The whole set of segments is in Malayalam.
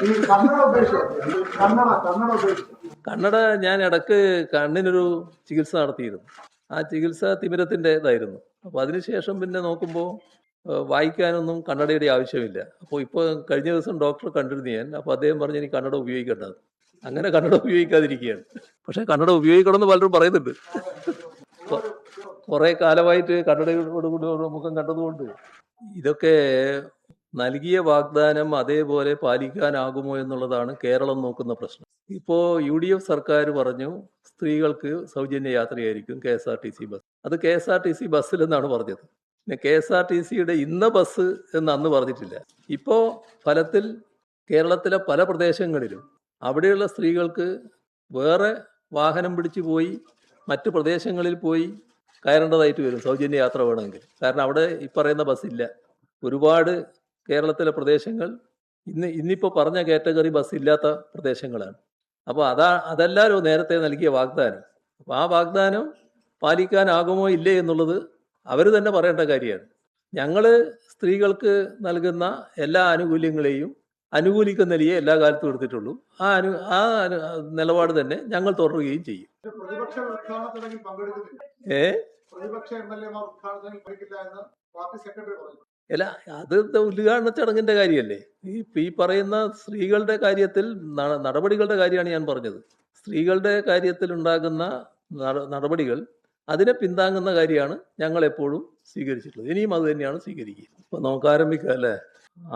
ഈ കന്നഡ ഉപേക്ഷിച്ചു. കന്നഡ ഉപേക്ഷിച്ചു. കന്നഡ ഞാൻ ഇടക്ക് കണ്ണിനൊരു ചികിത്സ നടത്തിയിരുന്നു. ആ ചികിത്സ തിമിരത്തിൻ്റെതായിരുന്നു. അപ്പോൾ അതിനുശേഷം പിന്നെ നോക്കുമ്പോൾ വായിക്കാനൊന്നും കന്നഡയുടെ ആവശ്യമില്ല. അപ്പോൾ ഇപ്പോൾ കഴിഞ്ഞ ദിവസം ഡോക്ടറെ കണ്ടിരുന്നു ഞാൻ. അപ്പോൾ അദ്ദേഹം പറഞ്ഞു എനിക്ക് കന്നഡ ഉപയോഗിക്കേണ്ടത്. അങ്ങനെ കന്നഡ ഉപയോഗിക്കാതിരിക്കുകയാണ്. പക്ഷേ കന്നഡ ഉപയോഗിക്കണമെന്ന് പലരും പറയുന്നുണ്ട്. കുറെ കാലമായിട്ട് കന്നഡയോട് കൂടി ഒരു മുഖം കണ്ടതുകൊണ്ട് ഇതൊക്കെ നൽകിയ വാഗ്ദാനം അതേപോലെ പാലിക്കാനാകുമോ എന്നുള്ളതാണ് കേരളം നോക്കുന്ന പ്രശ്നം. ഇപ്പോൾ UDF സർക്കാർ പറഞ്ഞു സ്ത്രീകൾക്ക് സൗജന്യ യാത്രയായിരിക്കും KSRTC ബസ്. അത് KSRTC ബസ്സിൽ എന്നാണ് പറഞ്ഞത്. പിന്നെ KSRTCയുടെ ഇന്ന ബസ് എന്ന് അന്ന് പറഞ്ഞിട്ടില്ല. ഇപ്പോൾ ഫലത്തിൽ കേരളത്തിലെ പല പ്രദേശങ്ങളിലും അവിടെയുള്ള സ്ത്രീകൾക്ക് വേറെ വാഹനം പിടിച്ചു പോയി മറ്റ് പ്രദേശങ്ങളിൽ പോയി കയറേണ്ടതായിട്ട് വരും സൗജന്യ യാത്ര വേണമെങ്കിൽ. കാരണം അവിടെ ഈ പറയുന്ന ബസ്സില്ല. ഒരുപാട് കേരളത്തിലെ പ്രദേശങ്ങൾ ഇന്നിപ്പോൾ പറഞ്ഞ കാറ്റഗറി ബസ് ഇല്ലാത്ത പ്രദേശങ്ങളാണ്. അപ്പോൾ അതല്ലാലോ നേരത്തെ നൽകിയ വാഗ്ദാനം. അപ്പോൾ ആ വാഗ്ദാനം പാലിക്കാനാകുമോ ഇല്ലേ എന്നുള്ളത് അവർ തന്നെ പറയേണ്ട കാര്യമാണ്. ഞങ്ങൾ സ്ത്രീകൾക്ക് നൽകുന്ന എല്ലാ ആനുകൂല്യങ്ങളെയും അനുകൂലിക്കുന്ന നിലയെ എല്ലാ കാലത്തും എടുത്തിട്ടുള്ളൂ. ആ നിലപാട് തന്നെ ഞങ്ങൾ തുടരുകയും ചെയ്യും. പ്രതിപക്ഷ ഉദ്ഘാടന ചടങ്ങിൽ പങ്കെടുക്കുന്നില്ല. പ്രതിപക്ഷ MLA-മാർ ഉദ്ഘാടനത്തിൽ പങ്കെടുക്കില്ല എന്ന് പാർട്ടി സെക്രട്ടറി പറഞ്ഞു. അല്ല, അത് ഉദ്ഘാടന ചടങ്ങിന്റെ കാര്യമല്ലേ. ഈ പറയുന്ന സ്ത്രീകളുടെ കാര്യത്തിൽ നടപടികളുടെ കാര്യമാണ് ഞാൻ പറഞ്ഞത്. സ്ത്രീകളുടെ കാര്യത്തിൽ ഉണ്ടാകുന്ന നടപടികൾ അതിനെ പിന്താങ്ങുന്ന കാര്യമാണ് ഞങ്ങൾ എപ്പോഴും സ്വീകരിച്ചിട്ടുള്ളത്. ഇനിയും അത് തന്നെയാണ് സ്വീകരിക്കുക. ഇപ്പൊ നമുക്ക് ആരംഭിക്കാം അല്ലേ.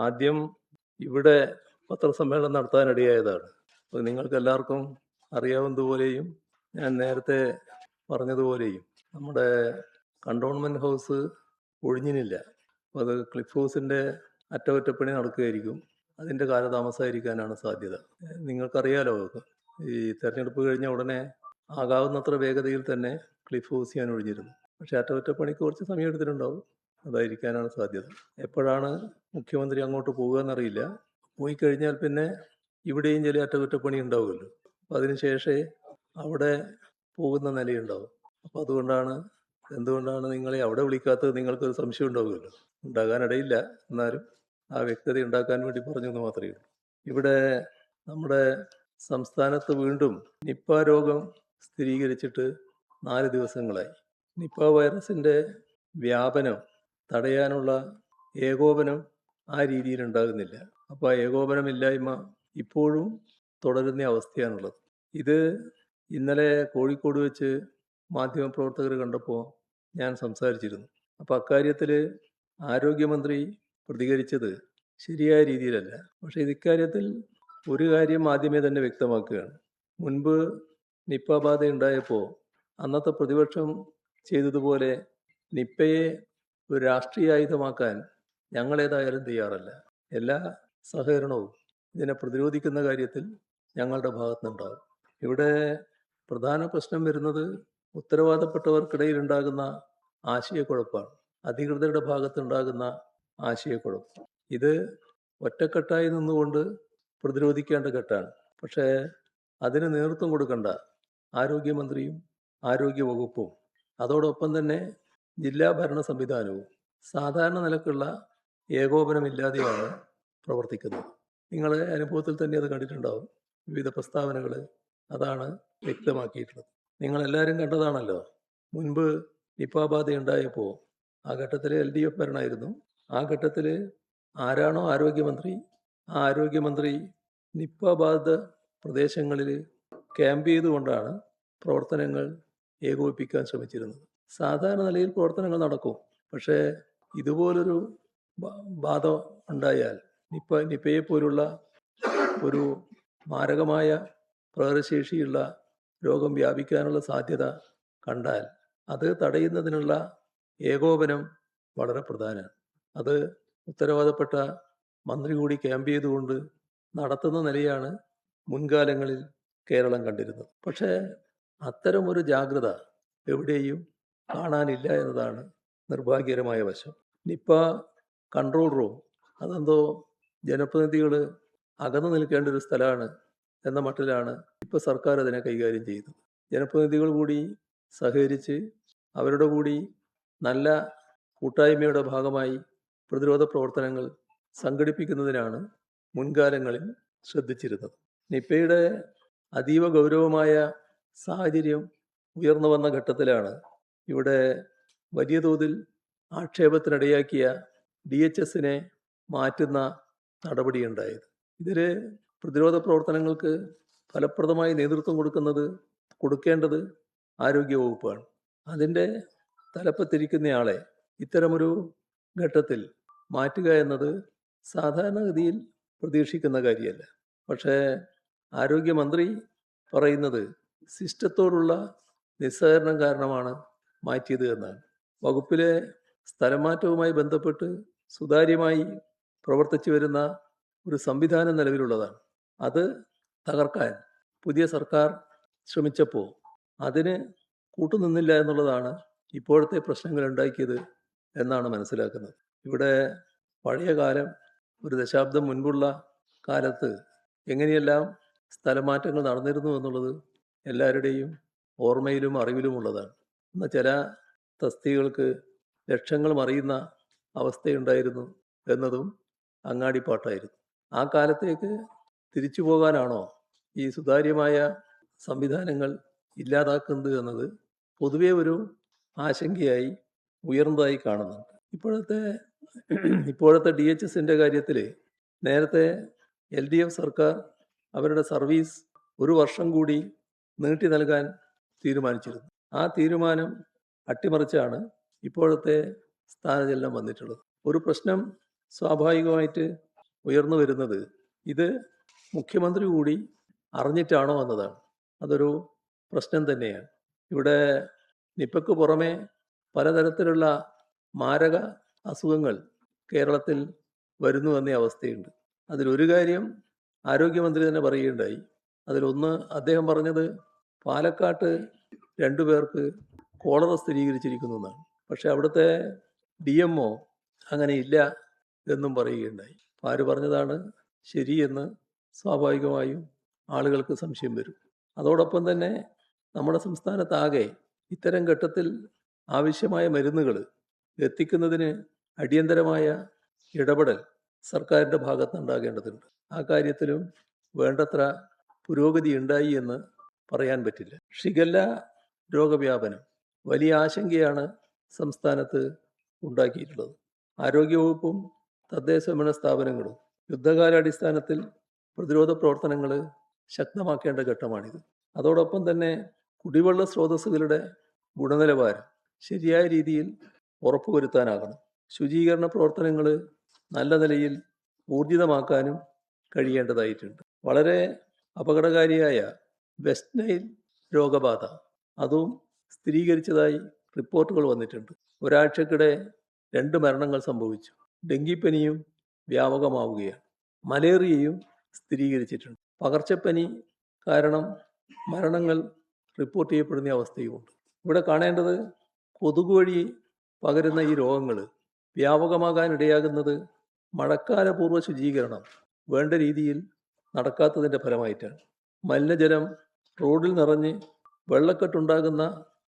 ആദ്യം ഇവിടെ പത്രസമ്മേളനം നടത്താനിടയായതാണ്. അപ്പോൾ നിങ്ങൾക്ക് എല്ലാവർക്കും അറിയാവുന്നതുപോലെയും ഞാൻ നേരത്തെ പറഞ്ഞതുപോലെയും നമ്മുടെ കണ്ടോൺമെന്റ് ഹൗസ് ഒഴിഞ്ഞിനില്ല. അപ്പോൾ അത് ക്ലിഫ് ഹൗസിൻ്റെ അറ്റകുറ്റപ്പണി നടക്കുകയായിരിക്കും. അതിൻ്റെ കാലതാമസമായിരിക്കാനാണ് സാധ്യത. നിങ്ങൾക്കറിയാലോ, ഈ തെരഞ്ഞെടുപ്പ് കഴിഞ്ഞ ഉടനെ ആകാവുന്നത്ര വേഗതയിൽ തന്നെ ക്ലിഫ് ഹൗസ് ഞാൻ ഒഴിഞ്ഞിരുന്നു. പക്ഷേ അറ്റകുറ്റപ്പണിക്ക് കുറച്ച് സമയം എടുത്തിട്ടുണ്ടാവും. അതായിരിക്കാനാണ് സാധ്യത. എപ്പോഴാണ് മുഖ്യമന്ത്രി അങ്ങോട്ട് പോകുക എന്നറിയില്ല. പോയി കഴിഞ്ഞാൽ പിന്നെ ഇവിടെയും ചില അറ്റകുറ്റപ്പണി ഉണ്ടാവുമല്ലോ. അപ്പോൾ അതിനുശേഷമേ അവിടെ പോകുന്ന നിലയുണ്ടാവും. അപ്പോൾ അതുകൊണ്ടാണ് എന്തുകൊണ്ടാണ് നിങ്ങളെ അവിടെ വിളിക്കാത്തത് നിങ്ങൾക്കൊരു സംശയം ഉണ്ടാവുമല്ലോ. ഉണ്ടാകാനിടയില്ല, എന്നാലും ആ വ്യക്തത ഉണ്ടാക്കാൻ വേണ്ടി പറഞ്ഞു എന്ന് മാത്രമേ ഉള്ളൂ. ഇവിടെ നമ്മുടെ സംസ്ഥാനത്ത് വീണ്ടും നിപ്പ രോഗം സ്ഥിരീകരിച്ചിട്ട് 4 ദിവസങ്ങളായി. നിപ്പ വൈറസിൻ്റെ വ്യാപനം തടയാനുള്ള ഏകോപനം ആ രീതിയിൽ ഉണ്ടാകുന്നില്ല. അപ്പോൾ ആ ഏകോപനമില്ലായ്മ ഇപ്പോഴും തുടരുന്ന അവസ്ഥയാണുള്ളത്. ഇത് ഇന്നലെ കോഴിക്കോട് വെച്ച് മാധ്യമപ്രവർത്തകർ കണ്ടപ്പോൾ ഞാൻ സംസാരിച്ചിരുന്നു. അപ്പോൾ അക്കാര്യത്തിൽ ആരോഗ്യമന്ത്രി പ്രതികരിച്ചത് ശരിയായ രീതിയിലല്ല. പക്ഷേ ഇക്കാര്യത്തിൽ ഒരു കാര്യം ആദ്യമേ തന്നെ വ്യക്തമാക്കുകയാണ്. മുൻപ് നിപ്പ ബാധ ഉണ്ടായപ്പോൾ അന്നത്തെ പ്രതിപക്ഷം ചെയ്തതുപോലെ നിപ്പയെ ഒരു രാഷ്ട്രീയ ആയുധമാക്കാൻ ഞങ്ങളേതായാലും തയ്യാറല്ല. എല്ലാ സഹകരണവും ഇതിനെ പ്രതിരോധിക്കുന്ന കാര്യത്തിൽ ഞങ്ങളുടെ ഭാഗത്തുനിന്നുണ്ടാകും. ഇവിടെ പ്രധാന പ്രശ്നം വരുന്നത് ഉത്തരവാദപ്പെട്ടവർക്കിടയിലുണ്ടാകുന്ന ആശയക്കുഴപ്പമാണ്. അധികൃതരുടെ ഭാഗത്തുണ്ടാകുന്ന ആശയക്കുഴപ്പം. ഇത് ഒറ്റക്കെട്ടായി നിന്നുകൊണ്ട് പ്രതിരോധിക്കേണ്ട ഘട്ടമാണ്. പക്ഷേ അതിന് നേതൃത്വം കൊടുക്കേണ്ട ആരോഗ്യമന്ത്രിയും ആരോഗ്യവകുപ്പും അതോടൊപ്പം തന്നെ ജില്ലാ ഭരണ സംവിധാനവും സാധാരണ നിലക്കുള്ള ഏകോപനമില്ലാതെയാണ് പ്രവർത്തിക്കുന്നത്. നിങ്ങളെ അനുഭവത്തിൽ തന്നെ അത് കണ്ടിട്ടുണ്ടാവും. വിവിധ പ്രസ്താവനകൾ അതാണ് വ്യക്തമാക്കിയിട്ടുള്ളത്. നിങ്ങളെല്ലാവരും കണ്ടതാണല്ലോ. മുൻപ് നിപ്പ ബാധ ഉണ്ടായപ്പോൾ ആ ഘട്ടത്തിൽ LDF ഭരണമായിരുന്നു. ആ ഘട്ടത്തിൽ ആരാണോ ആരോഗ്യമന്ത്രി, ആ ആരോഗ്യമന്ത്രി നിപ്പ ബാധിത പ്രദേശങ്ങളിൽ ക്യാമ്പ് ചെയ്തുകൊണ്ടാണ് പ്രവർത്തനങ്ങൾ ഏകോപിപ്പിക്കാൻ ശ്രമിച്ചിരുന്നത്. സാധാരണ നിലയിൽ പ്രവർത്തനങ്ങൾ നടക്കും. പക്ഷേ ഇതുപോലൊരു ബാധ ഉണ്ടായാൽ നിപ്പയെ പോലുള്ള ഒരു മാരകമായ പ്രകടശേഷിയുള്ള രോഗം വ്യാപിക്കാനുള്ള സാധ്യത കണ്ടാൽ അത് തടയുന്നതിനുള്ള ഏകോപനം വളരെ പ്രധാനമാണ്. അത് ഉത്തരവാദപ്പെട്ട മന്ത്രി കൂടി ക്യാമ്പ് ചെയ്തുകൊണ്ട് നടത്തുന്ന നിലയാണ് മുൻകാലങ്ങളിൽ കേരളം കണ്ടിരുന്നത്. പക്ഷേ അത്തരമൊരു ജാഗ്രത എവിടെയും കാണാനില്ല എന്നതാണ് നിർഭാഗ്യകരമായ വശം. നിപ്പ കൺട്രോൾ റൂം അതെന്തോ ജനപ്രതിനിധികൾ അകന്നു നിൽക്കേണ്ട ഒരു സ്ഥലമാണ് എന്ന മട്ടിലാണ് ഇപ്പോൾ സർക്കാർ അതിനെ കൈകാര്യം ചെയ്യുന്നത്. ജനപ്രതിനിധികൾ കൂടി സഹകരിച്ച് അവരുടെ കൂടി നല്ല കൂട്ടായ്മയുടെ ഭാഗമായി പ്രതിരോധ പ്രവർത്തനങ്ങൾ സംഘടിപ്പിക്കുന്നതിനാണ് മുൻകാലങ്ങളിൽ ശ്രദ്ധിച്ചിരുന്നത്. നിപ്പയുടെ അതീവ ഗൗരവമായ സാഹചര്യം ഉയർന്നു വന്ന ഘട്ടത്തിലാണ് ഇവിടെ വലിയ തോതിൽ ആക്ഷേപത്തിനിടയാക്കിയ DHSനെ മാറ്റുന്ന നടപടിയുണ്ടായത്. ഇതിൽ പ്രതിരോധ പ്രവർത്തനങ്ങൾക്ക് ഫലപ്രദമായി നേതൃത്വം കൊടുക്കേണ്ടത് ആരോഗ്യവകുപ്പാണ്. അതിൻ്റെ തലപ്പത്തിരിക്കുന്നയാളെ ഇത്തരമൊരു ഘട്ടത്തിൽ മാറ്റുക എന്നത് സാധാരണഗതിയിൽ പ്രതീക്ഷിക്കുന്ന കാര്യമല്ല. പക്ഷേ ആരോഗ്യമന്ത്രി പറയുന്നത് സിസ്റ്റത്തോടുള്ള നിസ്സഹകരണം കാരണമാണ് മാറ്റിയത് എന്നാണ്. വകുപ്പിലെ സ്ഥലമാറ്റവുമായി ബന്ധപ്പെട്ട് സുതാര്യമായി പ്രവർത്തിച്ചു വരുന്ന ഒരു സംവിധാനം നിലവിലുള്ളതാണ്. അത് തകർക്കാൻ പുതിയ സർക്കാർ ശ്രമിച്ചപ്പോൾ അതിന് കൂട്ടുനിന്നില്ല എന്നുള്ളതാണ് ഇപ്പോഴത്തെ പ്രശ്നങ്ങൾ ഉണ്ടാക്കിയത് എന്നാണ് മനസ്സിലാക്കുന്നത്. ഇവിടെ പഴയ കാലം, ഒരു ദശാബ്ദം മുൻപുള്ള കാലത്ത് എങ്ങനെയെല്ലാം സ്ഥലമാറ്റങ്ങൾ നടന്നിരുന്നു എന്നുള്ളത് എല്ലാവരുടെയും ഓർമ്മയിലും അറിവിലുമുള്ളതാണ്. ഇന്ന് ചില തസ്തികകൾക്ക് ലക്ഷങ്ങൾ മറിയുന്ന അവസ്ഥയുണ്ടായിരുന്നു എന്നതും അങ്ങാടിപ്പാട്ടായിരുന്നു. ആ കാലത്തേക്ക് തിരിച്ചു പോകാനാണോ ഈ സുതാര്യമായ സംവിധാനങ്ങൾ ഇല്ലാതാക്കുന്നത് എന്നത് പൊതുവെ ഒരു ആശങ്കയായി ഉയർന്നതായി കാണുന്നുണ്ട്. ഇപ്പോഴത്തെ DHSന്റെ കാര്യത്തിൽ നേരത്തെ LDF സർക്കാർ അവരുടെ സർവീസ് 1 വർഷം കൂടി നീട്ടി നൽകാൻ തീരുമാനിച്ചിരുന്നു. ആ തീരുമാനം അട്ടിമറിച്ചാണ് ഇപ്പോഴത്തെ സ്ഥാനചലനം വന്നിട്ടുള്ളത്. ഒരു പ്രശ്നം സ്വാഭാവികമായിട്ട് ഉയർന്നു വരുന്നത് ഇത് മുഖ്യമന്ത്രി കൂടി അറിഞ്ഞിട്ടാണോ എന്നതാണ്. അതൊരു പ്രശ്നം തന്നെയാണ്. ഇവിടെ നിപ്പയ്ക്ക് പുറമെ പലതരത്തിലുള്ള മാരക അസുഖങ്ങൾ കേരളത്തിൽ വരുന്നു എന്ന അവസ്ഥയുണ്ട്. അതിലൊരു കാര്യം ആരോഗ്യമന്ത്രി തന്നെ പറയുകയുണ്ടായി. അതിലൊന്ന് അദ്ദേഹം പറഞ്ഞത് പാലക്കാട്ട് 2 പേർക്ക് കോളറ സ്ഥിരീകരിച്ചിരിക്കുന്നു എന്നാണ്. പക്ഷെ അവിടുത്തെ DMO അങ്ങനെ ഇല്ല എന്നും പറയുകയുണ്ടായി. ആര് പറഞ്ഞതാണ് ശരിയെന്ന് സ്വാഭാവികമായും ആളുകൾക്ക് സംശയം വരും. അതോടൊപ്പം തന്നെ നമ്മുടെ സംസ്ഥാനത്താകെ ഇത്തരം ഘട്ടത്തിൽ ആവശ്യമായ മരുന്നുകൾ എത്തിക്കുന്നതിന് അടിയന്തരമായ ഇടപെടൽ സർക്കാരിൻ്റെ ഭാഗത്തുനിന്നുണ്ടാകേണ്ടതുണ്ട്. ആ കാര്യത്തിലും വേണ്ടത്ര പുരോഗതി ഉണ്ടായി എന്ന് പറയാൻ പറ്റില്ല. ഷിഗല്ല രോഗവ്യാപനം വലിയ ആശങ്കയാണ് സംസ്ഥാനത്ത് ഉണ്ടാക്കിയിട്ടുള്ളത്. ആരോഗ്യവകുപ്പും തദ്ദേശഭരണ സ്ഥാപനങ്ങളും യുദ്ധകാലാടിസ്ഥാനത്തിൽ പ്രതിരോധ പ്രവർത്തനങ്ങൾ ശക്തമാക്കേണ്ട ഘട്ടമാണിത്. അതോടൊപ്പം തന്നെ കുടിവെള്ള സ്രോതസ്സുകളുടെ ഗുണനിലവാരം ശരിയായ രീതിയിൽ ഉറപ്പുവരുത്താനാകണം. ശുചീകരണ പ്രവർത്തനങ്ങൾ നല്ല നിലയിൽ ഊർജിതമാക്കാനും കഴിയേണ്ടതായിട്ടുണ്ട്. വളരെ അപകടകാരിയായ വെസ്റ്റ് നൈൽ രോഗബാധ അതും സ്ഥിരീകരിച്ചതായി റിപ്പോർട്ടുകൾ വന്നിട്ടുണ്ട്. ഒരാഴ്ചക്കിടെ 2 മരണങ്ങൾ സംഭവിച്ചു. ഡെങ്കിപ്പനിയും വ്യാപകമാവുകയാണ്. മലേറിയയും സ്ഥിരീകരിച്ചിട്ടുണ്ട്. പകർച്ചപ്പനി കാരണം മരണങ്ങൾ റിപ്പോർട്ട് ചെയ്യപ്പെടുന്ന അവസ്ഥയുമുണ്ട്. ഇവിടെ കാണേണ്ടത് കൊതുക് വഴി പകരുന്ന ഈ രോഗങ്ങൾ വ്യാപകമാകാനിടയാകുന്നത് മഴക്കാലപൂർവ്വ ശുചീകരണം വേണ്ട രീതിയിൽ നടക്കാത്തതിൻ്റെ ഫലമായിട്ടാണ്. മലിനജലം റോഡിൽ നിറഞ്ഞ് വെള്ളക്കെട്ടുണ്ടാകുന്ന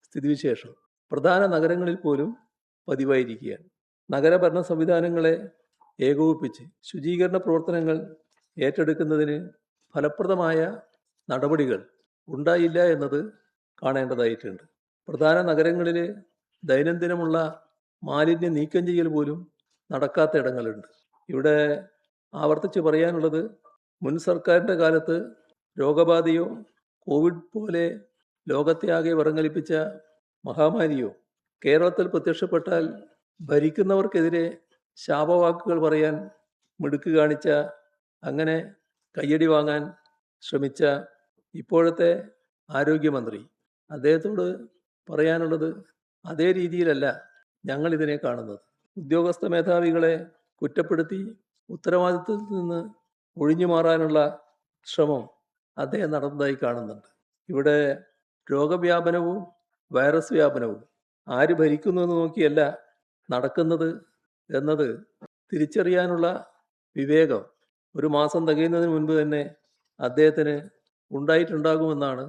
സ്ഥിതിവിശേഷം പ്രധാന നഗരങ്ങളിൽ പോലും പതിവായിരിക്കുകയാണ്. നഗരഭരണ സംവിധാനങ്ങളെ ഏകോപിപ്പിച്ച് ശുചീകരണ പ്രവർത്തനങ്ങൾ ഏറ്റെടുക്കുന്നതിന് ഫലപ്രദമായ നടപടികൾ ഉണ്ടായില്ല എന്നത് കാണേണ്ടതായിട്ടുണ്ട്. പ്രധാന നഗരങ്ങളിൽ ദൈനംദിനമുള്ള മാലിന്യ നീക്കം ചെയ്യൽ പോലും നടക്കാത്ത ഇടങ്ങളുണ്ട്. ഇവിടെ ആവർത്തിച്ച് പറയാനുള്ളത്, മുൻ സർക്കാരിൻ്റെ കാലത്ത് രോഗബാധയോ കോവിഡ് പോലെ ലോകത്തെ ആകെ വിറങ്ങലിപ്പിച്ച മഹാമാരിയോ കേരളത്തിൽ പ്രത്യക്ഷപ്പെട്ടാൽ ഭരിക്കുന്നവർക്കെതിരെ ശാപവാക്കുകൾ പറയാൻ മിടുക്ക് കാണിച്ച, അങ്ങനെ കയ്യടി വാങ്ങാൻ ശ്രമിച്ച ഇപ്പോഴത്തെ ആരോഗ്യമന്ത്രി, അദ്ദേഹത്തോട് പറയാനുള്ളത് അതേ രീതിയിലല്ല ഞങ്ങളിതിനെ കാണുന്നത്. ഉദ്യോഗസ്ഥ മേധാവികളെ കുറ്റപ്പെടുത്തി ഉത്തരവാദിത്വത്തിൽ നിന്ന് ഒഴിഞ്ഞു മാറാനുള്ള ശ്രമം അദ്ദേഹം നടന്നതായി കാണുന്നുണ്ട്. ഇവിടെ രോഗവ്യാപനവും വൈറസ് വ്യാപനവും ആര് ഭരിക്കുന്നു എന്ന് നോക്കിയല്ല നടക്കുന്നത് എന്നത് തിരിച്ചറിയാനുള്ള വിവേകം 1 മാസം തികയുന്നതിന് മുൻപ് തന്നെ അദ്ദേഹത്തിന് ഉണ്ടായിട്ടുണ്ടാകുമെന്നാണ്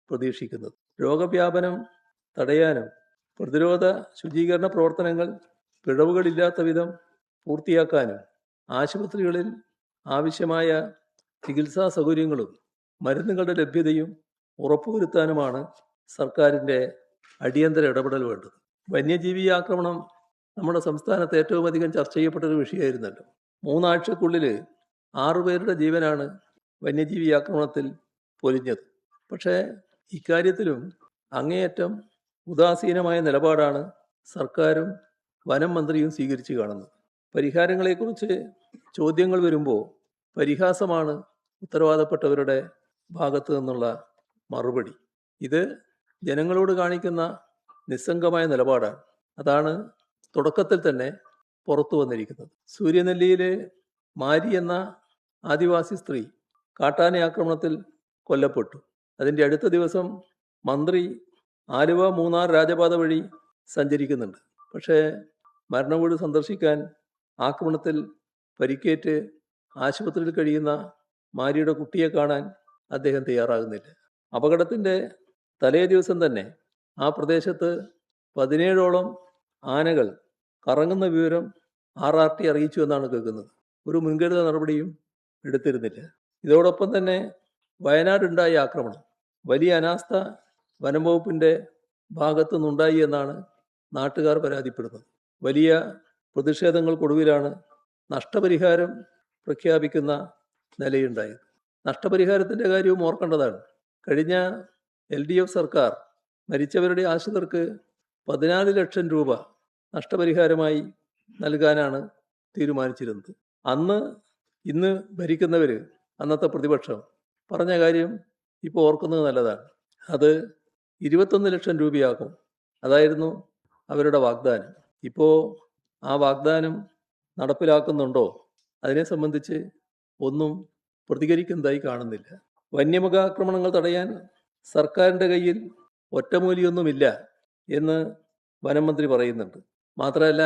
പ്രതീക്ഷിക്കുന്നത്. രോഗവ്യാപനം തടയാനും പ്രതിരോധ ശുചീകരണ പ്രവർത്തനങ്ങൾ പിഴവുകളില്ലാത്ത വിധം പൂർത്തിയാക്കാനും ആശുപത്രികളിൽ ആവശ്യമായ ചികിത്സാ സൗകര്യങ്ങളും മരുന്നുകളുടെ ലഭ്യതയും ഉറപ്പുവരുത്താനുമാണ് സർക്കാരിൻ്റെ അടിയന്തര ഇടപെടൽ വേണ്ടത്. വന്യജീവി ആക്രമണം നമ്മുടെ സംസ്ഥാനത്ത് ഏറ്റവും അധികം ചർച്ച ചെയ്യപ്പെട്ടൊരു വിഷയമായിരുന്നല്ലോ. 3 ആഴ്ചക്കുള്ളിൽ 6 പേരുടെ ജീവനാണ് വന്യജീവി ആക്രമണത്തിൽ പൊലിഞ്ഞത്. പക്ഷേ ഇക്കാര്യത്തിലും അങ്ങേയറ്റം ഉദാസീനമായ നിലപാടാണ് സർക്കാരും വനം മന്ത്രിയും സ്വീകരിച്ചു കാണുന്നത്. പരിഹാരങ്ങളെക്കുറിച്ച് ചോദ്യങ്ങൾ വരുമ്പോൾ പരിഹാസമാണ് ഉത്തരവാദപ്പെട്ടവരുടെ ഭാഗത്തു നിന്നുള്ള മറുപടി. ഇത് ജനങ്ങളോട് കാണിക്കുന്ന നിസ്സംഗമായ നിലപാടാണ്. അതാണ് തുടക്കത്തിൽ തന്നെ പുറത്തു വന്നിരിക്കുന്നത്. സൂര്യനെല്ലിയിലെ മാരി എന്ന ആദിവാസി സ്ത്രീ കാട്ടാന ആക്രമണത്തിൽ കൊല്ലപ്പെട്ടു. അതിൻ്റെ അടുത്ത ദിവസം മന്ത്രി ആലുവ മൂന്നാർ രാജപാത വഴി സഞ്ചരിക്കുന്നുണ്ട്. പക്ഷേ മരണവീട് സന്ദർശിക്കാൻ ആക്രമണത്തിൽ പരിക്കേറ്റ് ആശുപത്രിയിൽ കഴിയുന്ന മാരിയുടെ കുട്ടിയെ കാണാൻ അദ്ദേഹം തയ്യാറാകുന്നില്ല. അപകടത്തിൻ്റെ തലേ ദിവസം തന്നെ ആ പ്രദേശത്ത് 17ഓളം ആനകൾ കറങ്ങുന്ന വിവരം RRT അറിയിച്ചു എന്നാണ് കേൾക്കുന്നത്. ഒരു മുൻകരുതൽ നടപടിയും എടുത്തിരുന്നില്ല. ഇതോടൊപ്പം തന്നെ വയനാടുണ്ടായ ആക്രമണം വലിയ അനാസ്ഥ വനം വകുപ്പിൻ്റെ ഭാഗത്തു നിന്നുണ്ടായി എന്നാണ് നാട്ടുകാർ പരാതിപ്പെടുന്നത്. വലിയ പ്രതിഷേധങ്ങൾക്കൊടുവിലാണ് നഷ്ടപരിഹാരം പ്രഖ്യാപിക്കുന്ന നിലയുണ്ടായത്. നഷ്ടപരിഹാരത്തിൻ്റെ കാര്യവും ഓർക്കേണ്ടതാണ്. കഴിഞ്ഞ LDF സർക്കാർ മരിച്ചവരുടെ ആശ്രിതർക്ക് 14 ലക്ഷം രൂപ നഷ്ടപരിഹാരമായി നൽകാനാണ് തീരുമാനിച്ചിരുന്നത്. ഇന്ന് ഭരിക്കുന്നവർ, അന്നത്തെ പ്രതിപക്ഷം പറഞ്ഞ കാര്യം ഇപ്പോൾ ഓർക്കുന്നത് നല്ലതാണ്. അത് 21 ലക്ഷം രൂപയാകും. അതായിരുന്നു അവരുടെ വാഗ്ദാനം. ഇപ്പോൾ ആ വാഗ്ദാനം നടപ്പിലാക്കുന്നുണ്ടോ? അതിനെ സംബന്ധിച്ച് ഒന്നും പ്രതികരിക്കുന്നതായി കാണുന്നില്ല. വന്യമൃഗാക്രമണങ്ങൾ തടയാൻ സർക്കാരിൻ്റെ കയ്യിൽ ഒറ്റമൂലിയൊന്നുമില്ല എന്ന് വനം മന്ത്രി പറയുന്നുണ്ട്. മാത്രമല്ല,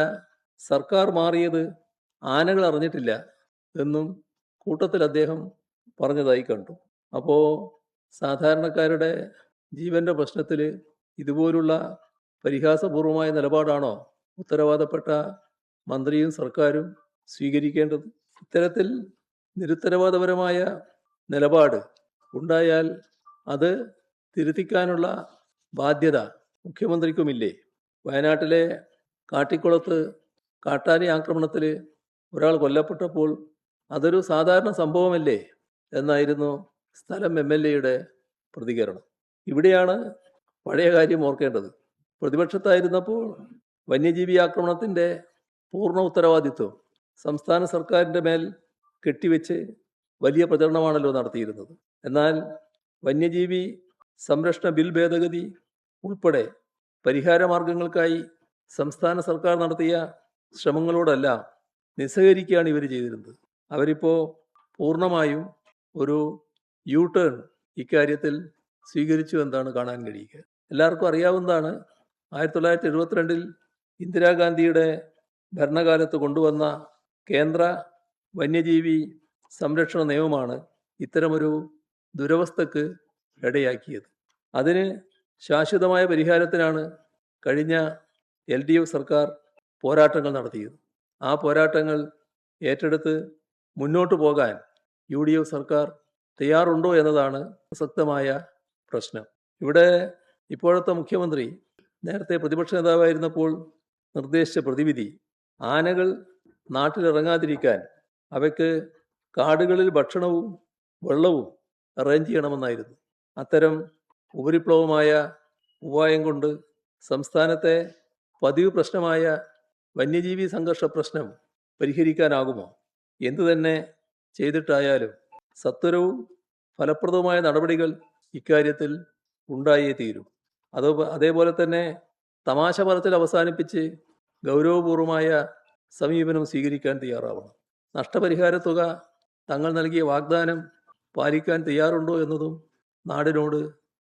സർക്കാർ മാറിയത് ആനകൾ അറിഞ്ഞിട്ടില്ല എന്നും കൂട്ടത്തിൽ അദ്ദേഹം പറഞ്ഞതായി കണ്ടു. അപ്പോൾ സാധാരണക്കാരുടെ ജീവൻ്റെ പ്രശ്നത്തിൽ ഇതുപോലുള്ള പരിഹാസപൂർവമായ നിലപാടാണോ ഉത്തരവാദപ്പെട്ട മന്ത്രിയും സർക്കാരും സ്വീകരിക്കേണ്ടത്? ഇത്തരത്തിൽ നിരുത്തരവാദപരമായ നിലപാട് ഉണ്ടായാൽ അത് തിരുത്തിക്കാനുള്ള ബാധ്യത മുഖ്യമന്ത്രിക്കുമില്ലേ? വയനാട്ടിലെ കാട്ടിക്കുളത്ത് കാട്ടാന ആക്രമണത്തിൽ ഒരാൾ കൊല്ലപ്പെട്ടപ്പോൾ അതൊരു സാധാരണ സംഭവമല്ലേ എന്നായിരുന്നു സ്ഥലം MLAയുടെ പ്രതികരണം. ഇവിടെയാണ് പഴയ കാര്യം ഓർക്കേണ്ടത്. പ്രതിപക്ഷത്തായിരുന്നപ്പോൾ വന്യജീവി ആക്രമണത്തിൻ്റെ പൂർണ്ണ ഉത്തരവാദിത്വം സംസ്ഥാന സർക്കാരിൻ്റെ മേൽ കെട്ടിവെച്ച് വലിയ പ്രചരണമാണല്ലോ നടത്തിയിരുന്നത്. എന്നാൽ വന്യജീവി സംരക്ഷണ ബിൽ ഭേദഗതി ഉൾപ്പെടെ പരിഹാര മാർഗങ്ങൾക്കായി സംസ്ഥാന സർക്കാർ നടത്തിയ ശ്രമങ്ങളോടെല്ലാം നിസ്സഹകരിക്കുകയാണ് ഇവർ ചെയ്തിരുന്നത്. അവരിപ്പോൾ പൂർണ്ണമായും ഒരു ടേൺ ഇക്കാര്യത്തിൽ സ്വീകരിച്ചു എന്നാണ് കാണാൻ കഴിയുക. എല്ലാവർക്കും അറിയാവുന്നതാണ്, 1972 ഇന്ദിരാഗാന്ധിയുടെ ഭരണകാലത്ത് കൊണ്ടുവന്ന കേന്ദ്ര വന്യജീവി സംരക്ഷണ നിയമമാണ് ഇത്തരമൊരു ദുരവസ്ഥക്ക് ഇടയാക്കിയത്. അതിന് ശാശ്വതമായ പരിഹാരത്തിനാണ് കഴിഞ്ഞ LDF സർക്കാർ പോരാട്ടങ്ങൾ നടത്തിയത്. ആ പോരാട്ടങ്ങൾ ഏറ്റെടുത്ത് മുന്നോട്ട് പോകാൻ UDF സർക്കാർ തയ്യാറുണ്ടോ എന്നതാണ് പ്രസക്തമായ പ്രശ്നം. ഇവിടെ ഇപ്പോഴത്തെ മുഖ്യമന്ത്രി നേരത്തെ പ്രതിപക്ഷ നേതാവായിരുന്നപ്പോൾ നിർദ്ദേശിച്ച പ്രതിവിധി ആനകൾ നാട്ടിലിറങ്ങാതിരിക്കാൻ അവയ്ക്ക് കാടുകളിൽ ഭക്ഷണവും വെള്ളവും അറേഞ്ച് ചെയ്യണമെന്നായിരുന്നു. അത്തരം ഉപരിപ്ലവമായ ഉപായം കൊണ്ട് സംസ്ഥാനത്തെ പതിവ് പ്രശ്നമായ വന്യജീവി സംഘർഷ പ്രശ്നം പരിഹരിക്കാനാകുമോ? എന്തു തന്നെ ചെയ്തിട്ടായാലും സത്വരവും ഫലപ്രദവുമായ നടപടികൾ ഇക്കാര്യത്തിൽ ഉണ്ടായേ തീരും. അതേപോലെ തന്നെ തമാശ പറച്ചിൽ അവസാനിപ്പിച്ച് ഗൗരവപൂർവമായ സമീപനം സ്വീകരിക്കാൻ തയ്യാറാവണം. നഷ്ടപരിഹാര തുക തങ്ങൾ നൽകിയ വാഗ്ദാനം പാലിക്കാൻ തയ്യാറുണ്ടോ എന്നതും നാടിനോട്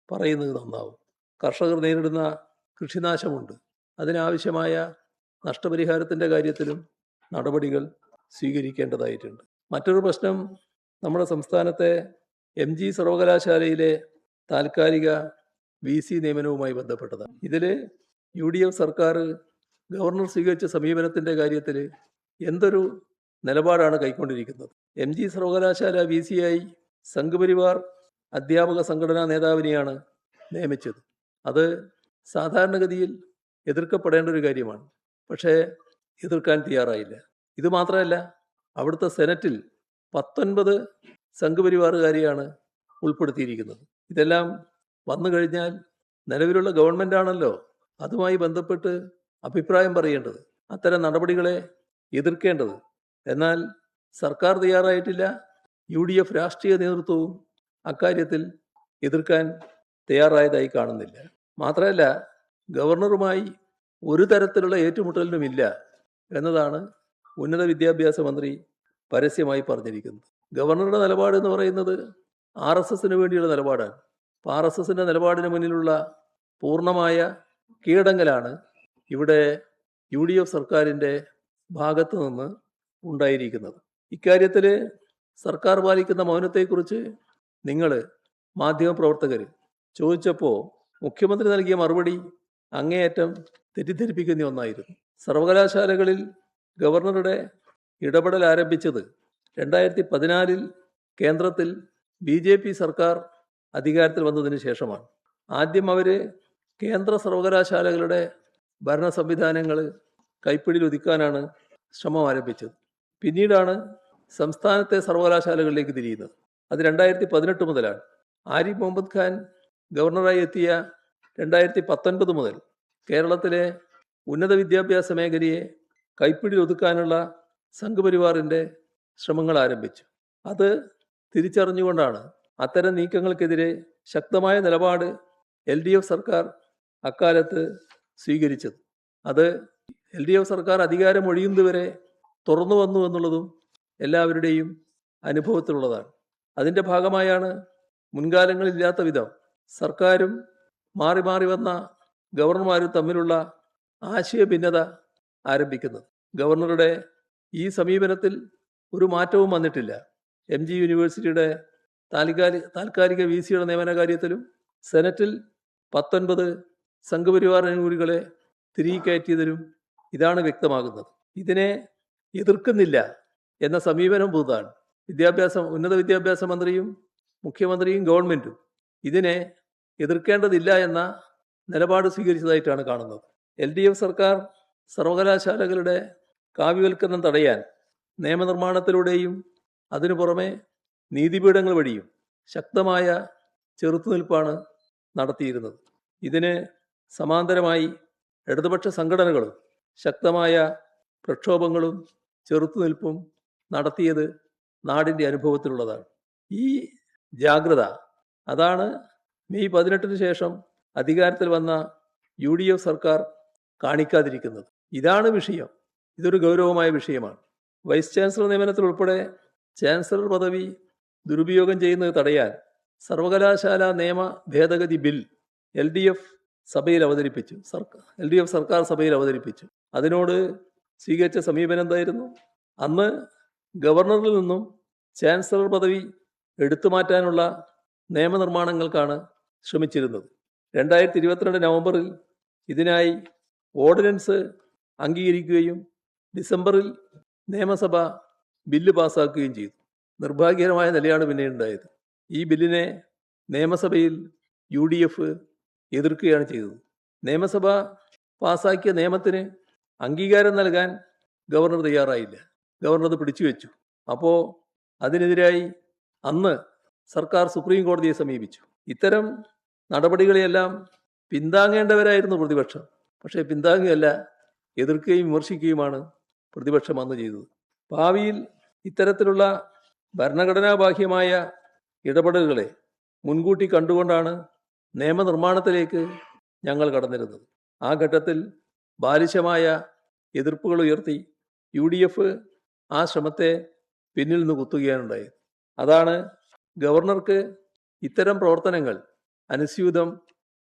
പറയുന്നത് നന്നാവും. കർഷകർ നേരിടുന്ന കൃഷിനാശമുണ്ട്. അതിനാവശ്യമായ നഷ്ടപരിഹാരത്തിൻ്റെ കാര്യത്തിലും നടപടികൾ സ്വീകരിക്കേണ്ടതായിട്ടുണ്ട്. മറ്റൊരു പ്രശ്നം നമ്മുടെ സംസ്ഥാനത്തെ MG സർവകലാശാലയിലെ താൽക്കാലിക VC നിയമനവുമായി ബന്ധപ്പെട്ടതാണ്. ഇതിൽ UDF സർക്കാർ ഗവർണർ സ്വീകരിച്ച സമീപനത്തിൻ്റെ കാര്യത്തിൽ എന്തൊരു നിലപാടാണ് കൈക്കൊണ്ടിരിക്കുന്നത്. MG സർവകലാശാല VC-യായി സംഘപരിവാർ അധ്യാപക സംഘടനാ നേതാവിനെയാണ് നിയമിച്ചത്. അത് സാധാരണഗതിയിൽ എതിർക്കപ്പെടേണ്ട ഒരു കാര്യമാണ്. പക്ഷേ എതിർക്കാൻ തയ്യാറായില്ല. ഇത് മാത്രമല്ല, അവിടുത്തെ സെനറ്റിൽ 19 സംഘപരിവാറുകാരെയാണ് ഉൾപ്പെടുത്തിയിരിക്കുന്നത്. ഇതെല്ലാം വന്നു കഴിഞ്ഞാൽ നിലവിലുള്ള ഗവൺമെൻറ്റാണല്ലോ അതുമായി ബന്ധപ്പെട്ട് അഭിപ്രായം പറയേണ്ടത്, അത്തരം നടപടികളെ എതിർക്കേണ്ടത്. എന്നാൽ സർക്കാർ തയ്യാറായിട്ടില്ല. UDF രാഷ്ട്രീയ നേതൃത്വവും അക്കാര്യത്തിൽ എതിർക്കാൻ തയ്യാറായതായി കാണുന്നില്ല. മാത്രമല്ല, ഗവർണറുമായി ഒരു തരത്തിലുള്ള ഏറ്റുമുട്ടലിനുമില്ല എന്നതാണ് ഉന്നത വിദ്യാഭ്യാസ മന്ത്രി പരസ്യമായി പറഞ്ഞിരിക്കുന്നത്. ഗവർണറുടെ നിലപാട് എന്ന് പറയുന്നത് RSSന് വേണ്ടിയുള്ള നിലപാടാണ്. അപ്പോൾ RSSൻ്റെ നിലപാടിന് മുന്നിലുള്ള പൂർണ്ണമായ കീഴടങ്ങലാണ് ഇവിടെ UDF സർക്കാരിൻ്റെ ഭാഗത്തു നിന്ന് ഉണ്ടായിരിക്കുന്നത്. ഇക്കാര്യത്തിൽ സർക്കാർ പാലിക്കുന്ന മൗനത്തെക്കുറിച്ച് നിങ്ങൾ മാധ്യമപ്രവർത്തകർ ചോദിച്ചപ്പോൾ മുഖ്യമന്ത്രി നൽകിയ മറുപടി അങ്ങേയറ്റം തെറ്റിദ്ധരിപ്പിക്കുന്ന ഒന്നായിരുന്നു. സർവകലാശാലകളിൽ ഗവർണറുടെ ഇടപെടൽ ആരംഭിച്ചത് 2014 കേന്ദ്രത്തിൽ BJP സർക്കാർ അധികാരത്തിൽ വന്നതിന് ശേഷമാണ്. ആദ്യം അവർ കേന്ദ്ര സർവകലാശാലകളുടെ ഭരണ സംവിധാനങ്ങൾ കൈപ്പിടിയിൽ ഒതുക്കാനാണ് ശ്രമം ആരംഭിച്ചത്. പിന്നീടാണ് സംസ്ഥാനത്തെ സർവകലാശാലകളിലേക്ക് തിരിയുന്നത്. അത് 2018 മുതലാണ്. ആരിഫ് മുഹമ്മദ് ഖാൻ ഗവർണറായി എത്തിയ 2019 മുതൽ കേരളത്തിലെ ഉന്നത വിദ്യാഭ്യാസ മേഖലയെ കൈപ്പിടിയിൽ ഒതുക്കാനുള്ള സംഘപരിവാറിൻ്റെ ശ്രമങ്ങൾ ആരംഭിച്ചു. അത് തിരിച്ചറിഞ്ഞുകൊണ്ടാണ് അത്തരം നീക്കങ്ങൾക്കെതിരെ ശക്തമായ നിലപാട് LDF സർക്കാർ അക്കാലത്ത് സ്വീകരിച്ചത്. അത് LDF സർക്കാർ അധികാരം ഒഴിയുന്നതുവരെ തുറന്നു വന്നു എന്നുള്ളതും എല്ലാവരുടെയും അനുഭവത്തിലുള്ളതാണ്. അതിൻ്റെ ഭാഗമായാണ് മുൻകാലങ്ങളില്ലാത്ത വിധം സർക്കാരും മാറി മാറി വന്ന ഗവർണർമാരും തമ്മിലുള്ള ആശയഭിന്നത ആരംഭിക്കുന്നത്. ഗവർണറുടെ ഈ സമീപനത്തിൽ ഒരു മാറ്റവും വന്നിട്ടില്ല. MG യൂണിവേഴ്സിറ്റിയുടെ താൽക്കാലിക VC-യുടെ നിയമന കാര്യത്തിലും സെനറ്റിൽ 19 സംഘപരിവാർ അനുകൂലികളെ തിരികെ കയറ്റിയതിലും ഇതാണ് വ്യക്തമാകുന്നത്. ഇതിനെ എതിർക്കുന്നില്ല എന്ന സമീപനം പുതുതാണ്. ഉന്നത വിദ്യാഭ്യാസ മന്ത്രിയും മുഖ്യമന്ത്രിയും ഗവൺമെൻറ്റും ഇതിനെ എതിർക്കേണ്ടതില്ല എന്ന നിലപാട് സ്വീകരിച്ചതായിട്ടാണ് കാണുന്നത്. LDF സർക്കാർ സർവകലാശാലകളുടെ കാവ്യവൽക്കരണം തടയാൻ നിയമനിർമ്മാണത്തിലൂടെയും അതിനു പുറമെ നീതിപീഠങ്ങൾ വഴിയും ശക്തമായ ചെറുത്തുനിൽപ്പാണ് നടത്തിയിരുന്നത്. ഇതിന് സമാന്തരമായി ഇടതുപക്ഷ സംഘടനകളും ശക്തമായ പ്രക്ഷോഭങ്ങളും ചെറുത്തുനിൽപ്പും നടത്തിയത് നാടിൻ്റെ അനുഭവത്തിലുള്ളതാണ്. ഈ ജാഗ്രത അതാണ് മെയ് 18 ശേഷം അധികാരത്തിൽ വന്ന UDF സർക്കാർ കാണിക്കാതിരിക്കുന്നത്. ഇതാണ് വിഷയം. ഇതൊരു ഗൗരവമായ വിഷയമാണ്. വൈസ് ചാൻസലർ നിയമനത്തിൽ ഉൾപ്പെടെ ചാൻസലർ പദവി ദുരുപയോഗം ചെയ്യുന്നത് തടയാൻ സർവകലാശാല നിയമ ഭേദഗതി ബിൽ LDF സർക്കാർ സഭയിൽ അവതരിപ്പിച്ചു. അതിനോട് സ്വീകരിച്ച സമീപനം എന്തായിരുന്നു? അന്ന് ഗവർണറിൽ നിന്നും ചാൻസലർ പദവി എടുത്തു മാറ്റാനുള്ള നിയമനിർമ്മാണങ്ങൾക്കാണ് ശ്രമിച്ചിരുന്നത്. 2022 നവംബറിൽ ഇതിനായി ഓർഡിനൻസ് അംഗീകരിക്കുകയും ഡിസംബറിൽ നിയമസഭ ബില്ല് പാസ്സാക്കുകയും ചെയ്തു. നിർഭാഗ്യകരമായ നിലയാണ് പിന്നെ ഉണ്ടായത്. ഈ ബില്ലിനെ നിയമസഭയിൽ UDF എതിർക്കുകയാണ് ചെയ്തത്. നിയമസഭ പാസ്സാക്കിയ നിയമത്തിന് അംഗീകാരം നൽകാൻ ഗവർണർ തയ്യാറായില്ല. ഗവർണർ അത് പിടിച്ചു വെച്ചു. അപ്പോൾ അതിനെതിരായി അന്ന് സർക്കാർ സുപ്രീം കോടതിയെ സമീപിച്ചു. ഇത്തരം നടപടികളെയെല്ലാം പിന്താങ്ങേണ്ടവരായിരുന്നു പ്രതിപക്ഷം. പക്ഷേ പിന്താങ്ങുകയല്ല, എതിർക്കുകയും വിമർശിക്കുകയുമാണ് പ്രതിപക്ഷം അന്ന് ചെയ്തത്. ഭാവിയിൽ ഇത്തരത്തിലുള്ള ഭരണഘടനാബാഹ്യമായ ഇടപെടലുകളെ മുൻകൂട്ടി കണ്ടുകൊണ്ടാണ് നിയമനിർമ്മാണത്തിലേക്ക് ഞങ്ങൾ കടന്നിരുന്നത്. ആ ഘട്ടത്തിൽ ബാലിശമായ എതിർപ്പുകൾ ഉയർത്തി UDF ആ ശ്രമത്തെ പിന്നിൽ നിന്ന് കുത്തുകയാണുണ്ടായത്. അതാണ് ഗവർണർക്ക് ഇത്തരം പ്രവർത്തനങ്ങൾ അനുസ്യൂതം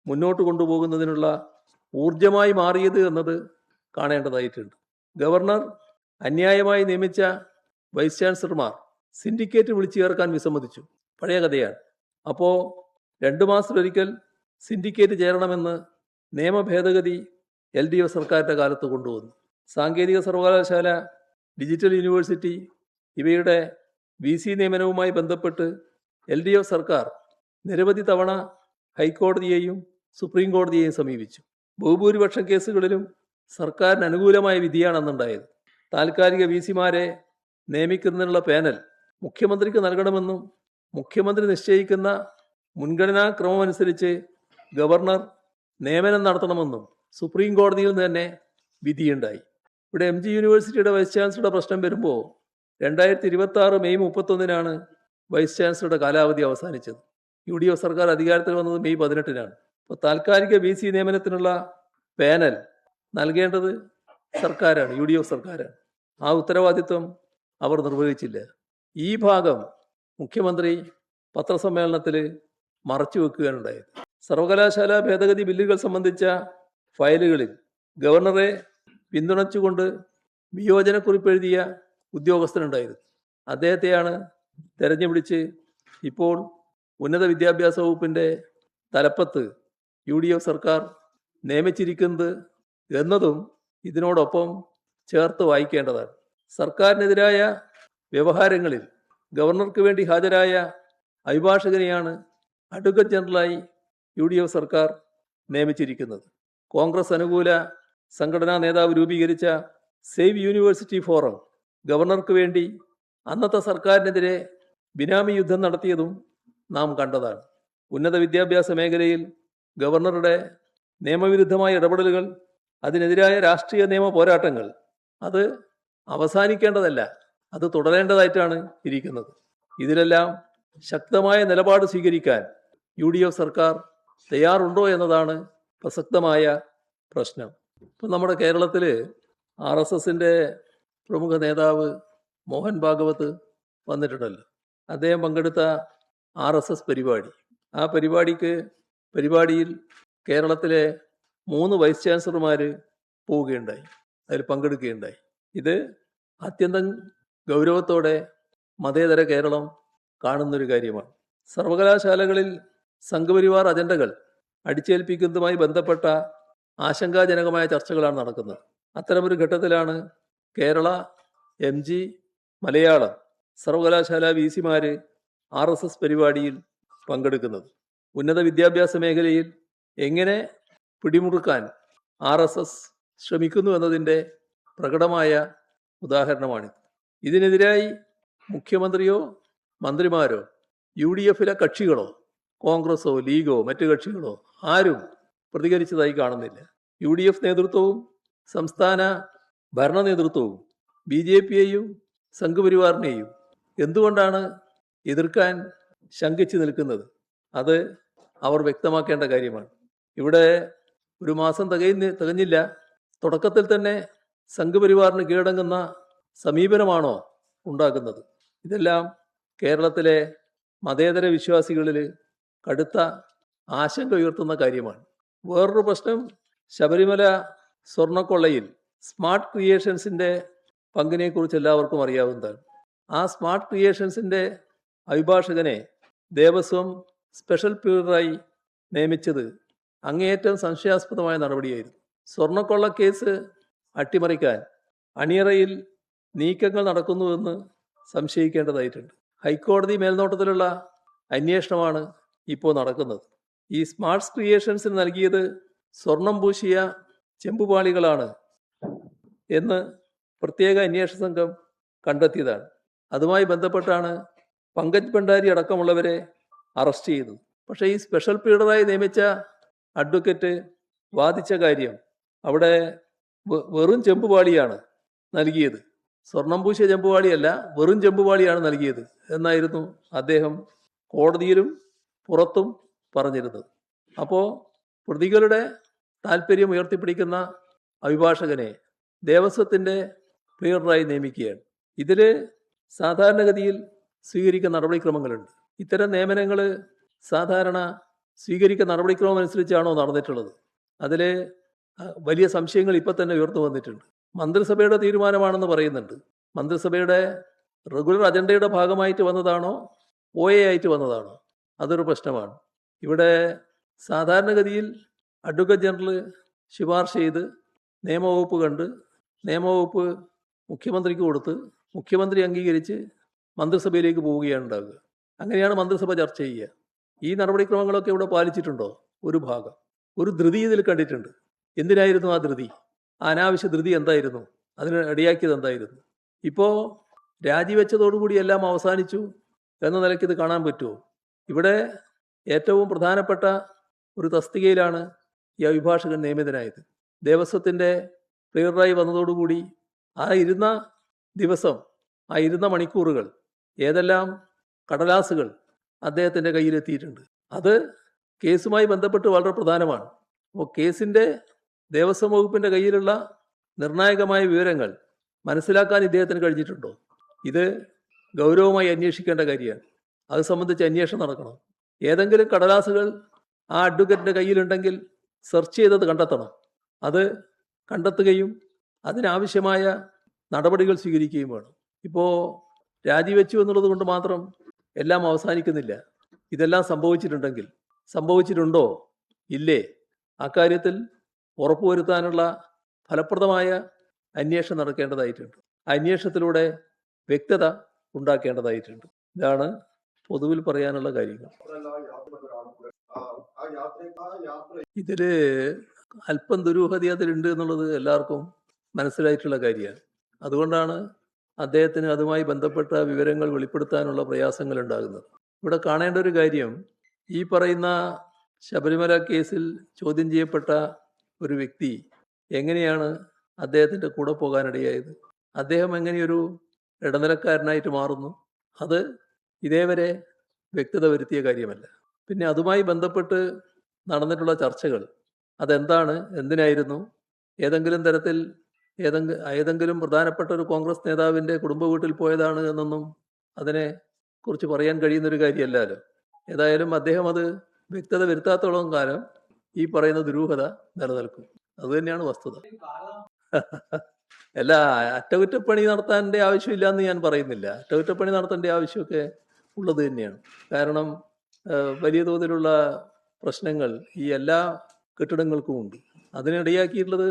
മുന്നോട്ട് കൊണ്ടുപോകുന്നതിനുള്ള ഊർജമായി മാറിയത് എന്നത് കാണേണ്ടതായിട്ടുണ്ട്. ഗവർണർ അന്യായമായി നിയമിച്ച വൈസ് ചാൻസലർമാർ സിൻഡിക്കേറ്റ് വിളിച്ചു ചേർക്കാൻ വിസമ്മതിച്ചു. പഴയ കഥയാണ്. അപ്പോൾ 2 മാസത്തിലൊരിക്കൽ സിൻഡിക്കേറ്റ് ചേരണമെന്ന് നിയമ ഭേദഗതി LDF സർക്കാരിൻ്റെ കാലത്ത് കൊണ്ടുവന്നു. സാങ്കേതിക സർവകലാശാല ഡിജിറ്റൽ യൂണിവേഴ്സിറ്റി ഇവയുടെ VC നിയമനവുമായി ബന്ധപ്പെട്ട് LDF സർക്കാർ നിരവധി തവണ ഹൈക്കോടതിയെയും സുപ്രീം കോടതിയെയും സമീപിച്ചു. ബഹുഭൂരിപക്ഷം കേസുകളിലും സർക്കാരിന് അനുകൂലമായ വിധിയാണെന്നുണ്ടായത്. താൽക്കാലിക VCമാരെ നിയമിക്കുന്നതിനുള്ള പാനൽ മുഖ്യമന്ത്രിക്ക് നൽകണമെന്നും മുഖ്യമന്ത്രി നിശ്ചയിക്കുന്ന മുൻഗണനാ ക്രമമനുസരിച്ച് ഗവർണർ നിയമനം നടത്തണമെന്നും സുപ്രീം കോടതിയിൽ നിന്ന് തന്നെ വിധിയുണ്ടായി. ഇവിടെ MG യൂണിവേഴ്സിറ്റിയുടെ വൈസ് ചാൻസലറുടെ പ്രശ്നം വരുമ്പോൾ 2026 മെയ് 31-നാണ് വൈസ് ചാൻസലറുടെ കാലാവധി അവസാനിച്ചത്. UDF സർക്കാർ അധികാരത്തിൽ വന്നത് മെയ് 18-നാണ്. അപ്പോൾ താൽക്കാലിക VC നിയമനത്തിനുള്ള പാനൽ നൽകേണ്ടത് സർക്കാരാണ്, UDF സർക്കാരാണ്. ആ ഉത്തരവാദിത്വം അവർ നിർവഹിച്ചില്ല. ഈ ഭാഗം മുഖ്യമന്ത്രി പത്രസമ്മേളനത്തിൽ മറച്ചു വെക്കുകയാണുണ്ടായത്. സർവകലാശാല ഭേദഗതി ബില്ലുകൾ സംബന്ധിച്ച ഫയലുകളിൽ ഗവർണറെ പിന്തുണച്ചുകൊണ്ട് വിയോജനക്കുറിപ്പ് എഴുതിയ ഉദ്യോഗസ്ഥനുണ്ടായിരുന്നു. അദ്ദേഹത്തെയാണ് തെരഞ്ഞുപിടിച്ച് ഇപ്പോൾ ഉന്നത വിദ്യാഭ്യാസ വകുപ്പിൻ്റെ തലപ്പത്ത് UDF സർക്കാർ നിയമിച്ചിരിക്കുന്നത് എന്നതും ഇതിനോടൊപ്പം ചേർത്ത് വായിക്കേണ്ടതാണ്. സർക്കാരിനെതിരായ വ്യവഹാരങ്ങളിൽ ഗവർണർക്ക് വേണ്ടി ഹാജരായ അഭിഭാഷകനെയാണ് അഡ്വക്കേറ്റ് ജനറലായി UDF സർക്കാർ നിയമിച്ചിരിക്കുന്നത്. കോൺഗ്രസ് അനുകൂല സംഘടനാ നേതാവ് രൂപീകരിച്ച സേവ് യൂണിവേഴ്സിറ്റി ഫോറം ഗവർണർക്ക് വേണ്ടി അന്നത്തെ സർക്കാരിനെതിരെ ബിനാമി യുദ്ധം നടത്തിയതും നാം കണ്ടതാണ്. ഉന്നത വിദ്യാഭ്യാസ മേഖലയിൽ ഗവർണറുടെ നിയമവിരുദ്ധമായ ഇടപെടലുകൾ, അതിനെതിരായ രാഷ്ട്രീയ നിയമ പോരാട്ടങ്ങൾ അത് അവസാനിക്കേണ്ടതല്ല, അത് തുടരേണ്ടതായിട്ടാണ് ഇരിക്കുന്നത്. ഇതിലെല്ലാം ശക്തമായ നിലപാട് സ്വീകരിക്കാൻ UDF സർക്കാർ തയ്യാറുണ്ടോ എന്നതാണ് പ്രസക്തമായ പ്രശ്നം. ഇപ്പം നമ്മുടെ കേരളത്തിൽ RSSൻ്റെ പ്രമുഖ നേതാവ് മോഹൻ ഭാഗവത് വന്നിട്ടുണ്ടല്ലോ. അദ്ദേഹം പങ്കെടുത്ത RSS പരിപാടി, ആ പരിപാടിയിൽ കേരളത്തിലെ 3 വൈസ് ചാൻസലർമാർ പോവുകയുണ്ടായി, അതിൽ പങ്കെടുക്കുകയുണ്ടായി. ഇത് അത്യന്തം ഗൗരവത്തോടെ മതേതര കേരളം കാണുന്നൊരു കാര്യമാണ്. സർവകലാശാലകളിൽ സംഘപരിവാർ അജണ്ടകൾ അടിച്ചേൽപ്പിക്കുന്നതുമായി ബന്ധപ്പെട്ട ആശങ്കാജനകമായ ചർച്ചകളാണ് നടക്കുന്നത്. അത്തരമൊരു ഘട്ടത്തിലാണ് കേരള, MG, മലയാളം സർവകലാശാല VCമാർ RSS പരിപാടിയിൽ പങ്കെടുക്കുന്നത്. ഉന്നത വിദ്യാഭ്യാസ മേഖലയിൽ എങ്ങനെ പിടിമുറുക്കാൻ RSS ശ്രമിക്കുന്നു എന്നതിൻ്റെ പ്രകടമായ ഉദാഹരണമാണിത്. ഇതിനെതിരായി മുഖ്യമന്ത്രിയോ മന്ത്രിമാരോ UDFലെ കക്ഷികളോ കോൺഗ്രസോ ലീഗോ മറ്റു കക്ഷികളോ ആരും പ്രതികരിച്ചതായി കാണുന്നില്ല. UDF നേതൃത്വവും സംസ്ഥാന ഭരണ നേതൃത്വവും BJPയെയും സംഘപരിവാറിനെയും എന്തുകൊണ്ടാണ് എതിർക്കാൻ ശങ്കിച്ചു നിൽക്കുന്നത്? അത് അവർ വ്യക്തമാക്കേണ്ട കാര്യമാണ്. ഇവിടെ ഒരു മാസം തികഞ്ഞില്ല, തുടക്കത്തിൽ തന്നെ സംഘപരിവാറിന് കീഴടങ്ങുന്ന സമീപനമാണോ ഉണ്ടാക്കുന്നത്? ഇതെല്ലാം കേരളത്തിലെ മതേതര വിശ്വാസികളിൽ കടുത്ത ആശങ്ക ഉയർത്തുന്ന കാര്യമാണ്. വേറൊരു പ്രശ്നം, ശബരിമല സ്വർണ്ണക്കൊള്ളയിൽ സ്മാർട്ട് ക്രിയേഷൻസിൻ്റെ പങ്കിനെക്കുറിച്ച് എല്ലാവർക്കും അറിയാവുന്നതാണ്. ആ സ്മാർട്ട് ക്രിയേഷൻസിൻ്റെ അഭിഭാഷകനെ ദേവസ്വം സ്പെഷ്യൽ പ്യൂറായി നിയമിച്ചത് അങ്ങേയറ്റം സംശയാസ്പദമായ നടപടിയായിരുന്നു. സ്വർണ്ണക്കൊള്ള കേസ് അട്ടിമറിക്കാൻ അണിയറയിൽ നീക്കങ്ങൾ നടക്കുന്നുവെന്ന് സംശയിക്കേണ്ടതായിട്ടുണ്ട്. ഹൈക്കോടതി മേൽനോട്ടത്തിലുള്ള അന്വേഷണമാണ് ഇപ്പോൾ നടക്കുന്നത്. ഈ സ്മാർട്ട് ക്രിയേഷൻസിന് നൽകിയത് സ്വർണം പൂശിയ ചെമ്പുപാളികളാണ് എന്ന് പ്രത്യേക അന്വേഷണ സംഘം കണ്ടെത്തിയതാണ്. അതുമായി ബന്ധപ്പെട്ടാണ് പങ്കജ് ഭണ്ഡാരി അടക്കമുള്ളവരെ അറസ്റ്റ് ചെയ്തത്. പക്ഷേ ഈ സ്പെഷ്യൽ പ്ലീഡറായി നിയമിച്ച അഡ്വക്കേറ്റ് വാദിച്ച കാര്യം അവിടെ വെറും ചെമ്പുപാളിയാണ് നൽകിയത്, സ്വർണം പൂശിയ ചെമ്പുപാളിയല്ല, വെറും ചെമ്പുപാളിയാണ് നൽകിയത് എന്നായിരുന്നു അദ്ദേഹം കോടതിയിലും പുറത്തും പറഞ്ഞിരുന്നത്. അപ്പോൾ പ്രതികളുടെ താല്പര്യം ഉയർത്തിപ്പിടിക്കുന്ന അഭിഭാഷകനെ ദേവസ്വത്തിൻ്റെ പ്ലീഡറായി നിയമിക്കുകയാണ്. ഇതിൽ സാധാരണഗതിയിൽ സ്വീകരിക്കുന്ന നടപടിക്രമങ്ങളുണ്ട്. ഇത്തരം നിയമനങ്ങൾ സാധാരണ സ്വീകരിക്കുന്ന നടപടിക്രമം അനുസരിച്ചാണോ നടന്നിട്ടുള്ളത്? അതിൽ വലിയ സംശയങ്ങൾ ഇപ്പം തന്നെ ഉയർന്നു വന്നിട്ടുണ്ട്. മന്ത്രിസഭയുടെ തീരുമാനമാണെന്ന് പറയുന്നുണ്ട്. മന്ത്രിസഭയുടെ റെഗുലർ അജണ്ടയുടെ ഭാഗമായിട്ട് വന്നതാണോ OA ആയിട്ട് വന്നതാണോ? അതൊരു പ്രശ്നമാണ്. ഇവിടെ സാധാരണഗതിയിൽ അഡ്വക്കേറ്റ് ജനറൽ ശുപാർശ ചെയ്ത് നിയമവകുപ്പ് കണ്ട് നിയമവകുപ്പ് മുഖ്യമന്ത്രിക്ക് കൊടുത്ത് മുഖ്യമന്ത്രി അംഗീകരിച്ച് മന്ത്രിസഭയിലേക്ക് പോവുകയാണ് ഉണ്ടാകുക. അങ്ങനെയാണ് മന്ത്രിസഭ ചർച്ച ചെയ്യുക. ഈ നടപടിക്രമങ്ങളൊക്കെ ഇവിടെ പാലിച്ചിട്ടുണ്ടോ? ഒരു ഭാഗം. ഒരു ധൃതി ഇതിൽ കണ്ടിട്ടുണ്ട്. എന്തിനായിരുന്നു ആ ധൃതി? ആ അനാവശ്യ ധൃതി എന്തായിരുന്നു? അതിന് ഇടയാക്കിയത് എന്തായിരുന്നു? ഇപ്പോൾ രാജിവെച്ചതോടുകൂടി എല്ലാം അവസാനിച്ചു എന്ന നിലയ്ക്ക് ഇത് കാണാൻ പറ്റുമോ? ഇവിടെ ഏറ്റവും പ്രധാനപ്പെട്ട ഒരു തസ്തികയിലാണ് ഈ അഭിഭാഷകൻ നിയമിതനായത്. ദേവസ്വത്തിൻ്റെ പ്രിയറായി വന്നതോടുകൂടി ആ ഇരുന്ന ദിവസം, ആ ഇരുന്ന മണിക്കൂറുകൾ, ഏതെല്ലാം കടലാസുകൾ അദ്ദേഹത്തിൻ്റെ കയ്യിലെത്തിയിട്ടുണ്ട്. അത് കേസുമായി ബന്ധപ്പെട്ട് വളരെ പ്രധാനമാണ്. അപ്പോൾ ദേവസ്വം വകുപ്പിൻ്റെ കയ്യിലുള്ള നിർണായകമായ വിവരങ്ങൾ മനസ്സിലാക്കാൻ ഇദ്ദേഹത്തിന് കഴിഞ്ഞിട്ടുണ്ടോ? ഇത് ഗൗരവമായി അന്വേഷിക്കേണ്ട കാര്യമാണ്. അത് സംബന്ധിച്ച് അന്വേഷണം നടക്കണം. ഏതെങ്കിലും കടലാസുകൾ ആ അഡ്വക്കേറ്റിൻ്റെ കയ്യിലുണ്ടെങ്കിൽ സെർച്ച് ചെയ്തത് കണ്ടെത്തണം. അത് കണ്ടെത്തുകയും അതിനാവശ്യമായ നടപടികൾ സ്വീകരിക്കുകയും വേണം. ഇപ്പോൾ രാജിവെച്ചു എന്നുള്ളത് കൊണ്ട് മാത്രം എല്ലാം അവസാനിക്കുന്നില്ല. ഇതെല്ലാം സംഭവിച്ചിട്ടുണ്ടോ? ഇല്ലേ? അക്കാര്യത്തിൽ ഉറപ്പുവരുത്താനുള്ള ഫലപ്രദമായ അന്വേഷണം നടക്കേണ്ടതായിട്ടുണ്ട്. അന്വേഷണത്തിലൂടെ വ്യക്തത ഉണ്ടാക്കേണ്ടതായിട്ടുണ്ട്. ഇതാണ് പൊതുവിൽ പറയാനുള്ള കാര്യങ്ങൾ. ഇതിൽ അല്പം ദുരൂഹത അതിലുണ്ട് എന്നുള്ളത് എല്ലാവർക്കും മനസ്സിലായിട്ടുള്ള കാര്യമാണ്. അതുകൊണ്ടാണ് അദ്ദേഹത്തിന് അതുമായി ബന്ധപ്പെട്ട വിവരങ്ങൾ വെളിപ്പെടുത്താനുള്ള പ്രയാസങ്ങൾ ഉണ്ടാകുന്നത്. ഇവിടെ കാണേണ്ട ഒരു കാര്യം, ഈ പറയുന്ന ശബരിമല കേസിൽ ചോദ്യം ചെയ്യപ്പെട്ട ഒരു വ്യക്തി എങ്ങനെയാണ് അദ്ദേഹത്തിൻ്റെ കൂടെ പോകാനിടയായത്? അദ്ദേഹം എങ്ങനെയൊരു ഇടനിലക്കാരനായിട്ട് മാറുന്നു? അത് ഇതേവരെ വ്യക്തത വരുത്തിയ കാര്യമല്ല. പിന്നെ അതുമായി ബന്ധപ്പെട്ട് നടന്നിട്ടുള്ള ചർച്ചകൾ അതെന്താണ്, എന്തിനായിരുന്നു, ഏതെങ്കിലും തരത്തിൽ ഏതെങ്കിലും പ്രധാനപ്പെട്ട ഒരു കോൺഗ്രസ് നേതാവിൻ്റെ കുടുംബ വീട്ടിൽ പോയതാണ് എന്നൊന്നും അതിനെ കുറിച്ച് പറയാൻ കഴിയുന്നൊരു കാര്യമല്ലല്ലോ. ഏതായാലും അദ്ദേഹം അത് വ്യക്തത വരുത്താത്തോളം കാലം ഈ പറയുന്ന ദുരൂഹത നിലനിൽക്കും. അതുതന്നെയാണ് വസ്തുത. അല്ല, അറ്റകുറ്റപ്പണി നടത്താൻ്റെ ആവശ്യമില്ല എന്ന് ഞാൻ പറയുന്നില്ല. അറ്റകുറ്റപ്പണി നടത്തേണ്ട ആവശ്യമൊക്കെ ഉള്ളത് തന്നെയാണ്. കാരണം വലിയ തോതിലുള്ള പ്രശ്നങ്ങൾ ഈ എല്ലാ കെട്ടിടങ്ങൾക്കും ഉണ്ട്. അതിനിടയാക്കിയിട്ടുള്ളത്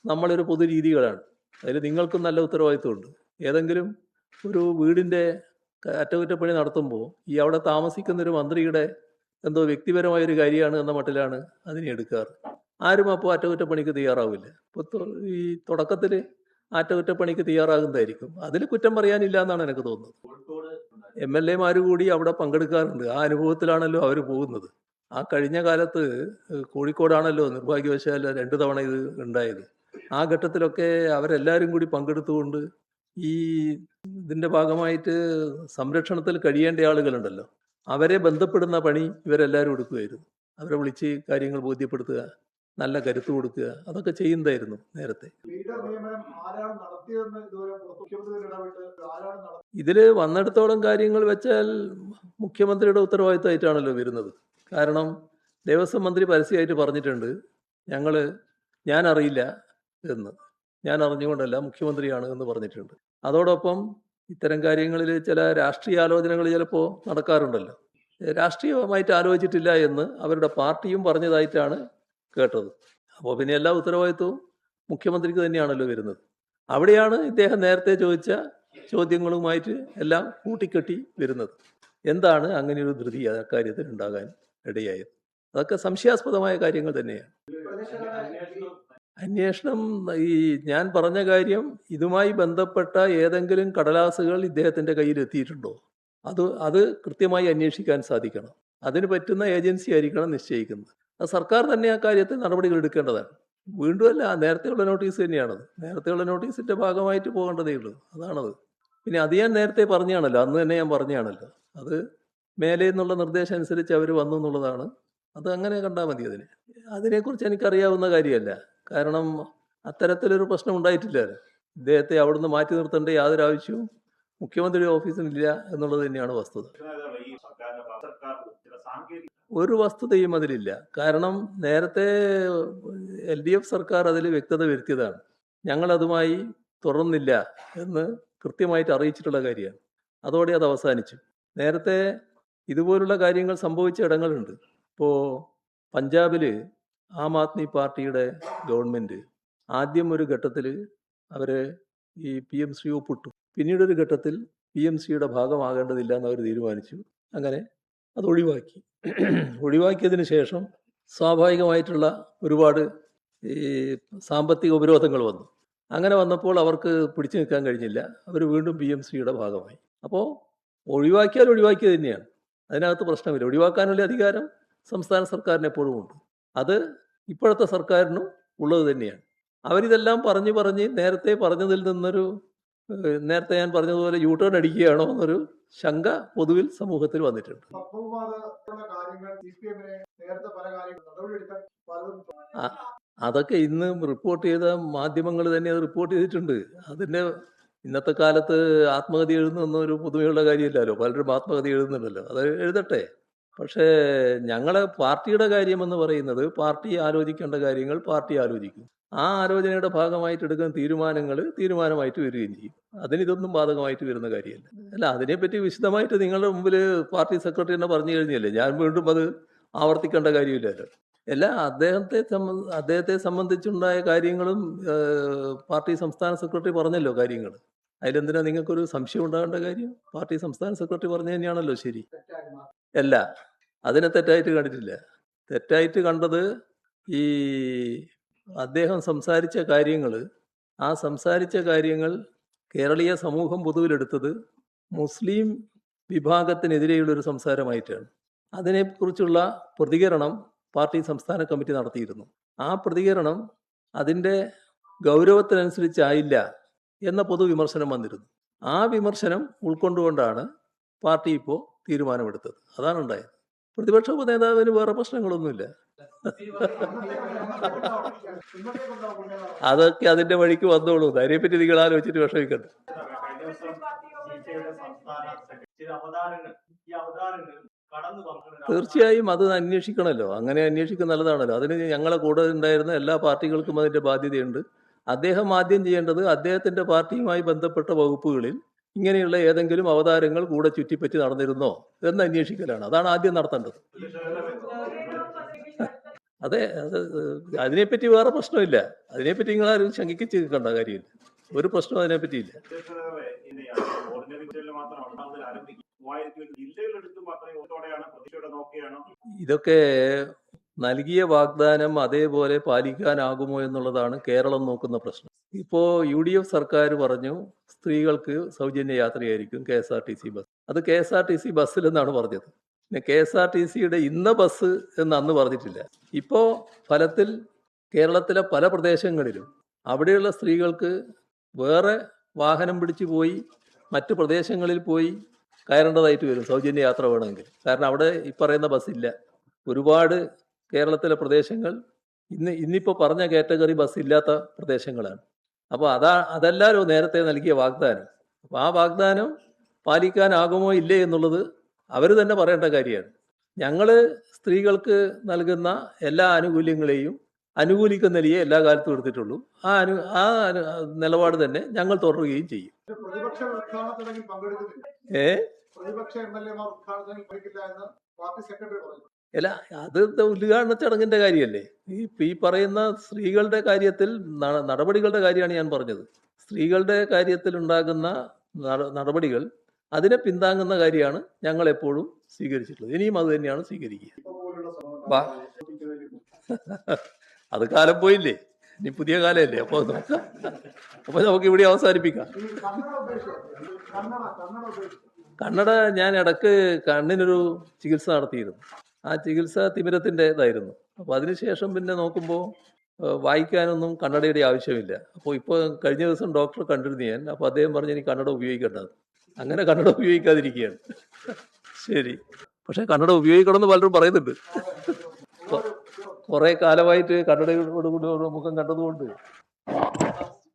നമ്മളൊരു പൊതുരീതികളാണ്. അതിൽ നിങ്ങൾക്കും നല്ല ഉത്തരവാദിത്വമുണ്ട്. ഏതെങ്കിലും ഒരു വീടിൻ്റെ അറ്റകുറ്റപ്പണി നടത്തുമ്പോൾ ഈ അവിടെ താമസിക്കുന്നൊരു മന്ത്രിയുടെ എന്തോ വ്യക്തിപരമായൊരു കാര്യമാണ് എന്ന മട്ടിലാണ് അതിനെ എടുക്കാറ്. ആരും അപ്പോൾ അറ്റകുറ്റപ്പണിക്ക് തയ്യാറാവില്ല. ഇപ്പോൾ ഈ തുടക്കത്തിൽ അറ്റകുറ്റപ്പണിക്ക് തയ്യാറാകുന്നതായിരിക്കും. അതിൽ കുറ്റം പറയാനില്ല എന്നാണ് എനിക്ക് തോന്നുന്നത്. MLA കൂടി അവിടെ പങ്കെടുക്കാറുണ്ട്. ആ അനുഭവത്തിലാണല്ലോ അവർ പോകുന്നത്. ആ കഴിഞ്ഞ കാലത്ത് കോഴിക്കോടാണല്ലോ നിർഭാഗ്യവശാൽ 2 തവണ ഇത് ഉണ്ടായത്. ആ ഘട്ടത്തിലൊക്കെ അവരെല്ലാവരും കൂടി പങ്കെടുത്തുകൊണ്ട് ഈ ഇതിൻ്റെ ഭാഗമായിട്ട് സംരക്ഷണത്തിൽ കഴിയേണ്ട ആളുകളുണ്ടല്ലോ, അവരെ ബന്ധപ്പെടുന്ന പണി ഇവരെല്ലാവരും എടുക്കുമായിരുന്നു. അവരെ വിളിച്ച് കാര്യങ്ങൾ ബോധ്യപ്പെടുത്തുക, നല്ല കരുത്ത് കൊടുക്കുക, അതൊക്കെ ചെയ്യുന്നതായിരുന്നു നേരത്തെ. ഇതിൽ വന്നിടത്തോളം കാര്യങ്ങൾ വെച്ചാൽ മുഖ്യമന്ത്രിയുടെ ഉത്തരവാദിത്തമായിട്ടാണല്ലോ വരുന്നത്. കാരണം ദേവസ്വം മന്ത്രി പരസ്യമായിട്ട് പറഞ്ഞിട്ടുണ്ട്, ഞാൻ അറിയില്ല എന്ന്. ഞാൻ അറിഞ്ഞുകൊണ്ടല്ല, മുഖ്യമന്ത്രിയാണ് എന്ന് പറഞ്ഞിട്ടുണ്ട്. അതോടൊപ്പം ഇത്തരം കാര്യങ്ങളിൽ ചില രാഷ്ട്രീയ ആലോചനകൾ ചിലപ്പോൾ നടക്കാറുണ്ടല്ലോ. രാഷ്ട്രീയമായിട്ട് ആലോചിച്ചിട്ടില്ല എന്ന് അവരുടെ പാർട്ടിയും പറഞ്ഞതായിട്ടാണ് കേട്ടത്. അപ്പോൾ പിന്നെ എല്ലാ ഉത്തരവാദിത്വവും മുഖ്യമന്ത്രിക്ക് തന്നെയാണല്ലോ വരുന്നത്. അവിടെയാണ് ഇദ്ദേഹം നേരത്തെ ചോദിച്ച ചോദ്യങ്ങളുമായിട്ട് എല്ലാം കൂട്ടിക്കെട്ടി വരുന്നത്. എന്താണ് അങ്ങനെയൊരു ധൃതി അക്കാര്യത്തിൽ ഉണ്ടാകാൻ ഇടയായത്? അതൊക്കെ സംശയാസ്പദമായ കാര്യങ്ങൾ തന്നെയാണ്. അന്വേഷണം ഈ ഞാൻ പറഞ്ഞ കാര്യം, ഇതുമായി ബന്ധപ്പെട്ട ഏതെങ്കിലും കടലാസുകൾ ഇദ്ദേഹത്തിൻ്റെ കയ്യിൽ എത്തിയിട്ടുണ്ടോ? അത് കൃത്യമായി അന്വേഷിക്കാൻ സാധിക്കണം. അതിന് പറ്റുന്ന ഏജൻസി ആയിരിക്കണം നിശ്ചയിക്കുന്നത്. അത് സർക്കാർ തന്നെ ആ കാര്യത്തിൽ നടപടികൾ എടുക്കേണ്ടതാണ്. വീണ്ടുമല്ല, നേരത്തെയുള്ള നോട്ടീസ് തന്നെയാണത്. നേരത്തെയുള്ള നോട്ടീസിൻ്റെ ഭാഗമായിട്ട് പോകേണ്ടതേ ഉള്ളൂ. അതാണത്. പിന്നെ അത് ഞാൻ നേരത്തെ പറഞ്ഞാണല്ലോ, അന്ന് തന്നെ ഞാൻ പറഞ്ഞാണല്ലോ. അത് മേലെ നിന്നുള്ള നിർദ്ദേശം അനുസരിച്ച് അവർ വന്നു എന്നുള്ളതാണ്. അത് അങ്ങനെ കണ്ടാൽ മതി. അതിനെക്കുറിച്ച് എനിക്കറിയാവുന്ന കാര്യമല്ല. കാരണം അത്തരത്തിലൊരു പ്രശ്നം ഉണ്ടായിട്ടില്ലല്ലോ. ഇദ്ദേഹത്തെ അവിടുന്ന് മാറ്റി നിർത്തേണ്ട യാതൊരു ആവശ്യവും മുഖ്യമന്ത്രിയുടെ ഓഫീസിനില്ല എന്നുള്ളത് തന്നെയാണ് വസ്തുത. ഒരു വസ്തുതയും അതിലില്ല. കാരണം നേരത്തെ LDF സർക്കാർ അതിൽ വ്യക്തത വരുത്തിയതാണ്. ഞങ്ങളതുമായി തുടർന്നില്ല എന്ന് കൃത്യമായിട്ട് അറിയിച്ചിട്ടുള്ള കാര്യമാണ്. അതോടെ അത് അവസാനിച്ചു. നേരത്തെ ഇതുപോലുള്ള കാര്യങ്ങൾ സംഭവിച്ച ഇടങ്ങളുണ്ട്. ഇപ്പോൾ പഞ്ചാബിൽ ആം ആദ്മി പാർട്ടിയുടെ ഗവൺമെൻറ് ആദ്യം ഒരു ഘട്ടത്തിൽ അവർ ഈ PMC ഒപ്പിട്ടു. പിന്നീടൊരു ഘട്ടത്തിൽ PMCയുടെ ഭാഗമാകേണ്ടതില്ല എന്ന് അവർ തീരുമാനിച്ചു. അങ്ങനെ അത് ഒഴിവാക്കി. ഒഴിവാക്കിയതിന് ശേഷം സ്വാഭാവികമായിട്ടുള്ള ഒരുപാട് ഈ സാമ്പത്തിക ഉപരോധങ്ങൾ വന്നു. അങ്ങനെ വന്നപ്പോൾ അവർക്ക് പിടിച്ചു നിൽക്കാൻ കഴിഞ്ഞില്ല. അവർ വീണ്ടും PMCയുടെ ഭാഗമായി. അപ്പോൾ ഒഴിവാക്കിയാൽ ഒഴിവാക്കിയത് തന്നെയാണ്. അതിനകത്ത് പ്രശ്നമില്ല. ഒഴിവാക്കാനുള്ള അധികാരം സംസ്ഥാന സർക്കാരിന് എപ്പോഴും ഉണ്ട്. അത് ഇപ്പോഴത്തെ സർക്കാരിനും ഉള്ളത് തന്നെയാണ്. അവരിതെല്ലാം പറഞ്ഞ് നേരത്തെ പറഞ്ഞതിൽ നിന്നൊരു നേരത്തെ ഞാൻ പറഞ്ഞതുപോലെ യൂട്ടേൺ അടിക്കുകയാണോ എന്നൊരു ശങ്ക പൊതുവിൽ സമൂഹത്തിൽ വന്നിട്ടുണ്ട്. പത്മകുമാറുള്ള കാര്യങ്ങൾ CPM-നെ നേരത്തെ പല കാര്യങ്ങളും നടപടിയെടുക്കാൻ പലതും അതൊക്കെ ഇന്ന് റിപ്പോർട്ട് ചെയ്ത മാധ്യമങ്ങൾ തന്നെ അത് റിപ്പോർട്ട് ചെയ്തിട്ടുണ്ട്. അതിൻ്റെ ഇന്നത്തെ കാലത്ത് ആത്മകഥ എഴുതുന്നൊരു പുതുമയുള്ള കാര്യമില്ലല്ലോ. പലരും ആത്മകഥ എഴുതുന്നുണ്ടല്ലോ. അത് എഴുതട്ടെ. പക്ഷേ ഞങ്ങളെ പാർട്ടിയുടെ കാര്യമെന്ന് പറയുന്നത് പാർട്ടി ആലോചിക്കേണ്ട കാര്യങ്ങൾ പാർട്ടി ആലോചിക്കും. ആ ആലോചനയുടെ ഭാഗമായിട്ട് എടുക്കുന്ന തീരുമാനമായിട്ട് വരികയും ചെയ്യും. അതിനിതൊന്നും ബാധകമായിട്ട് വരുന്ന കാര്യമല്ല. അല്ല, അതിനെപ്പറ്റി വിശദമായിട്ട് നിങ്ങളുടെ മുമ്പിൽ പാർട്ടി സെക്രട്ടറി തന്നെ പറഞ്ഞു കഴിഞ്ഞല്ലേ. ഞാൻ വീണ്ടും അത് ആവർത്തിക്കേണ്ട കാര്യമില്ലല്ലോ. അല്ല, അദ്ദേഹത്തെ സംബന്ധിച്ചുണ്ടായ കാര്യങ്ങളും പാർട്ടി സംസ്ഥാന സെക്രട്ടറി പറഞ്ഞല്ലോ കാര്യങ്ങൾ. അതിലെന്തിനാ നിങ്ങൾക്കൊരു സംശയം ഉണ്ടാകേണ്ട കാര്യം? പാർട്ടി സംസ്ഥാന സെക്രട്ടറി പറഞ്ഞു തന്നെയാണല്ലോ ശരി. അല്ല, അതിനെ തെറ്റായിട്ട് കണ്ടിട്ടില്ല. തെറ്റായിട്ട് കണ്ടത് ഈ അദ്ദേഹം സംസാരിച്ച കാര്യങ്ങൾ കേരളീയ സമൂഹം പൊതുവിലെടുത്തത് മുസ്ലിം വിഭാഗത്തിനെതിരെയുള്ളൊരു സംസാരമായിട്ടാണ്. അതിനെക്കുറിച്ചുള്ള പ്രതികരണം പാർട്ടി സംസ്ഥാന കമ്മിറ്റി നടത്തിയിരുന്നു. ആ പ്രതികരണം അതിൻ്റെ ഗൗരവത്തിനനുസരിച്ചായില്ല എന്ന പൊതുവിമർശനം വന്നിരുന്നു. ആ വിമർശനം ഉൾക്കൊണ്ടുകൊണ്ടാണ് പാർട്ടി ഇപ്പോൾ തീരുമാനമെടുത്തത്. അതാണ് ഉണ്ടായത്. പ്രതിപക്ഷ ഉപനേതാവിന് വേറെ പ്രശ്നങ്ങളൊന്നുമില്ല. അതൊക്കെ അതിൻ്റെ വഴിക്ക് വന്നോളൂ. അതിനെപ്പറ്റി നിങ്ങൾ ആലോചിച്ചിട്ട് വിഷമിക്കണ്ട. തീർച്ചയായും അത് അന്വേഷിക്കണമല്ലോ. അങ്ങനെ അന്വേഷിക്കുന്നത് നല്ലതാണല്ലോ. അതിന് ഞങ്ങളെ കൂടെ ഉണ്ടായിരുന്ന എല്ലാ പാർട്ടികൾക്കും അതിൻ്റെ ബാധ്യതയുണ്ട്. അദ്ദേഹം ആദ്യം ചെയ്യേണ്ടത് അദ്ദേഹത്തിൻ്റെ പാർട്ടിയുമായി ബന്ധപ്പെട്ട വകുപ്പുകളിൽ ഇങ്ങനെയുള്ള ഏതെങ്കിലും അവതാരങ്ങൾ കൂടെ ചുറ്റിപ്പറ്റി നടന്നിരുന്നോ എന്ന് അന്വേഷിക്കലാണ്. അതാണ് ആദ്യം നടത്തേണ്ടത്. അതെ, അതിനെപ്പറ്റി വേറെ പ്രശ്നമില്ല. അതിനെപ്പറ്റി നിങ്ങളാരും ശങ്കിച്ച് നിൽക്കേണ്ട കാര്യമില്ല. ഒരു പ്രശ്നം അതിനെപ്പറ്റിയില്ല. ഇതൊക്കെ നൽകിയ വാഗ്ദാനം അതേപോലെ പാലിക്കാനാകുമോ എന്നുള്ളതാണ് കേരളം നോക്കുന്ന പ്രശ്നം. ഇപ്പോൾ UDF സർക്കാർ പറഞ്ഞു സ്ത്രീകൾക്ക് സൗജന്യ യാത്രയായിരിക്കും KSRTC ബസ്. അത് KSRTC ബസ്സിലെന്നാണ് പറഞ്ഞത്. പിന്നെ KSRTCയുടെ ഇന്ന ബസ് എന്ന് അന്ന് പറഞ്ഞിട്ടില്ല. ഇപ്പോൾ ഫലത്തിൽ കേരളത്തിലെ പല പ്രദേശങ്ങളിലും അവിടെയുള്ള സ്ത്രീകൾക്ക് വേറെ വാഹനം പിടിച്ചു പോയി മറ്റ് പ്രദേശങ്ങളിൽ പോയി കയറേണ്ടതായിട്ട് വരും സൗജന്യ യാത്ര വേണമെങ്കിൽ. കാരണം അവിടെ ഈ പറയുന്ന ബസ്സില്ല. ഒരുപാട് കേരളത്തിലെ പ്രദേശങ്ങൾ ഇന്നിപ്പോൾ പറഞ്ഞ കാറ്റഗറി ബസ് ഇല്ലാത്ത പ്രദേശങ്ങളാണ്. അപ്പോൾ അതല്ലാലോ നേരത്തെ നൽകിയ വാഗ്ദാനം. അപ്പോൾ ആ വാഗ്ദാനം പാലിക്കാനാകുമോ ഇല്ലേ എന്നുള്ളത് അവർ തന്നെ പറയേണ്ട കാര്യമാണ്. ഞങ്ങൾ സ്ത്രീകൾക്ക് നൽകുന്ന എല്ലാ ആനുകൂല്യങ്ങളെയും അനുകൂലിക്കുന്നതിലേ എല്ലാ കാലത്തും എടുത്തിട്ടുള്ളൂ. ആ നിലപാട് തന്നെ ഞങ്ങൾ തുടരുകയും ചെയ്യും. പ്രതിപക്ഷ ഉദ്ഘാടന ചടങ്ങിൽ പങ്കെടുക്കുന്നില്ല. പ്രതിപക്ഷ MLA-മാർ ഉദ്ഘാടനത്തിൽ പങ്കെടുക്കില്ല എന്ന് പാർട്ടി സെക്രട്ടറി പറഞ്ഞു. അല്ല, അത് ഉദ്ഘാടന ചടങ്ങിന്റെ കാര്യമല്ലേ. ഈ പറയുന്ന സ്ത്രീകളുടെ കാര്യത്തിൽ നടപടികളുടെ കാര്യമാണ് ഞാൻ പറഞ്ഞത്. സ്ത്രീകളുടെ കാര്യത്തിൽ ഉണ്ടാകുന്ന നടപടികൾ അതിനെ പിന്താങ്ങുന്ന കാര്യമാണ് ഞങ്ങൾ എപ്പോഴും സ്വീകരിച്ചിട്ടുള്ളത്. ഇനിയും അത് തന്നെയാണ് സ്വീകരിക്കുക. അത് കാലം പോയില്ലേ, ഇനി പുതിയ കാലമല്ലേ. അപ്പോൾ നമുക്ക് ഇവിടെ അവസാനിപ്പിക്കാം. കണ്ണട ഞാൻ ഇടക്ക് കണ്ണിനൊരു ചികിത്സ നടത്തിയിരുന്നു. ആ ചികിത്സ തിമിരത്തിൻ്റെതായിരുന്നു. അപ്പോൾ അതിനുശേഷം പിന്നെ നോക്കുമ്പോൾ വായിക്കാനൊന്നും കണ്ണടയുടെ ആവശ്യമില്ല. അപ്പോൾ ഇപ്പോൾ കഴിഞ്ഞ ദിവസം ഡോക്ടറെ കണ്ടിരുന്നു ഞാൻ. അപ്പോൾ അദ്ദേഹം പറഞ്ഞു എനിക്ക് കണ്ണട ഉപയോഗിക്കേണ്ടത്. അങ്ങനെ കണ്ണട ഉപയോഗിക്കാതിരിക്കുകയാണ്. ശരി, പക്ഷേ കണ്ണട ഉപയോഗിക്കണമെന്ന് പലരും പറയുന്നുണ്ട്. കുറേ കാലമായിട്ട് കണ്ണടയോടുകൂടി മുഖം കണ്ടതുകൊണ്ട്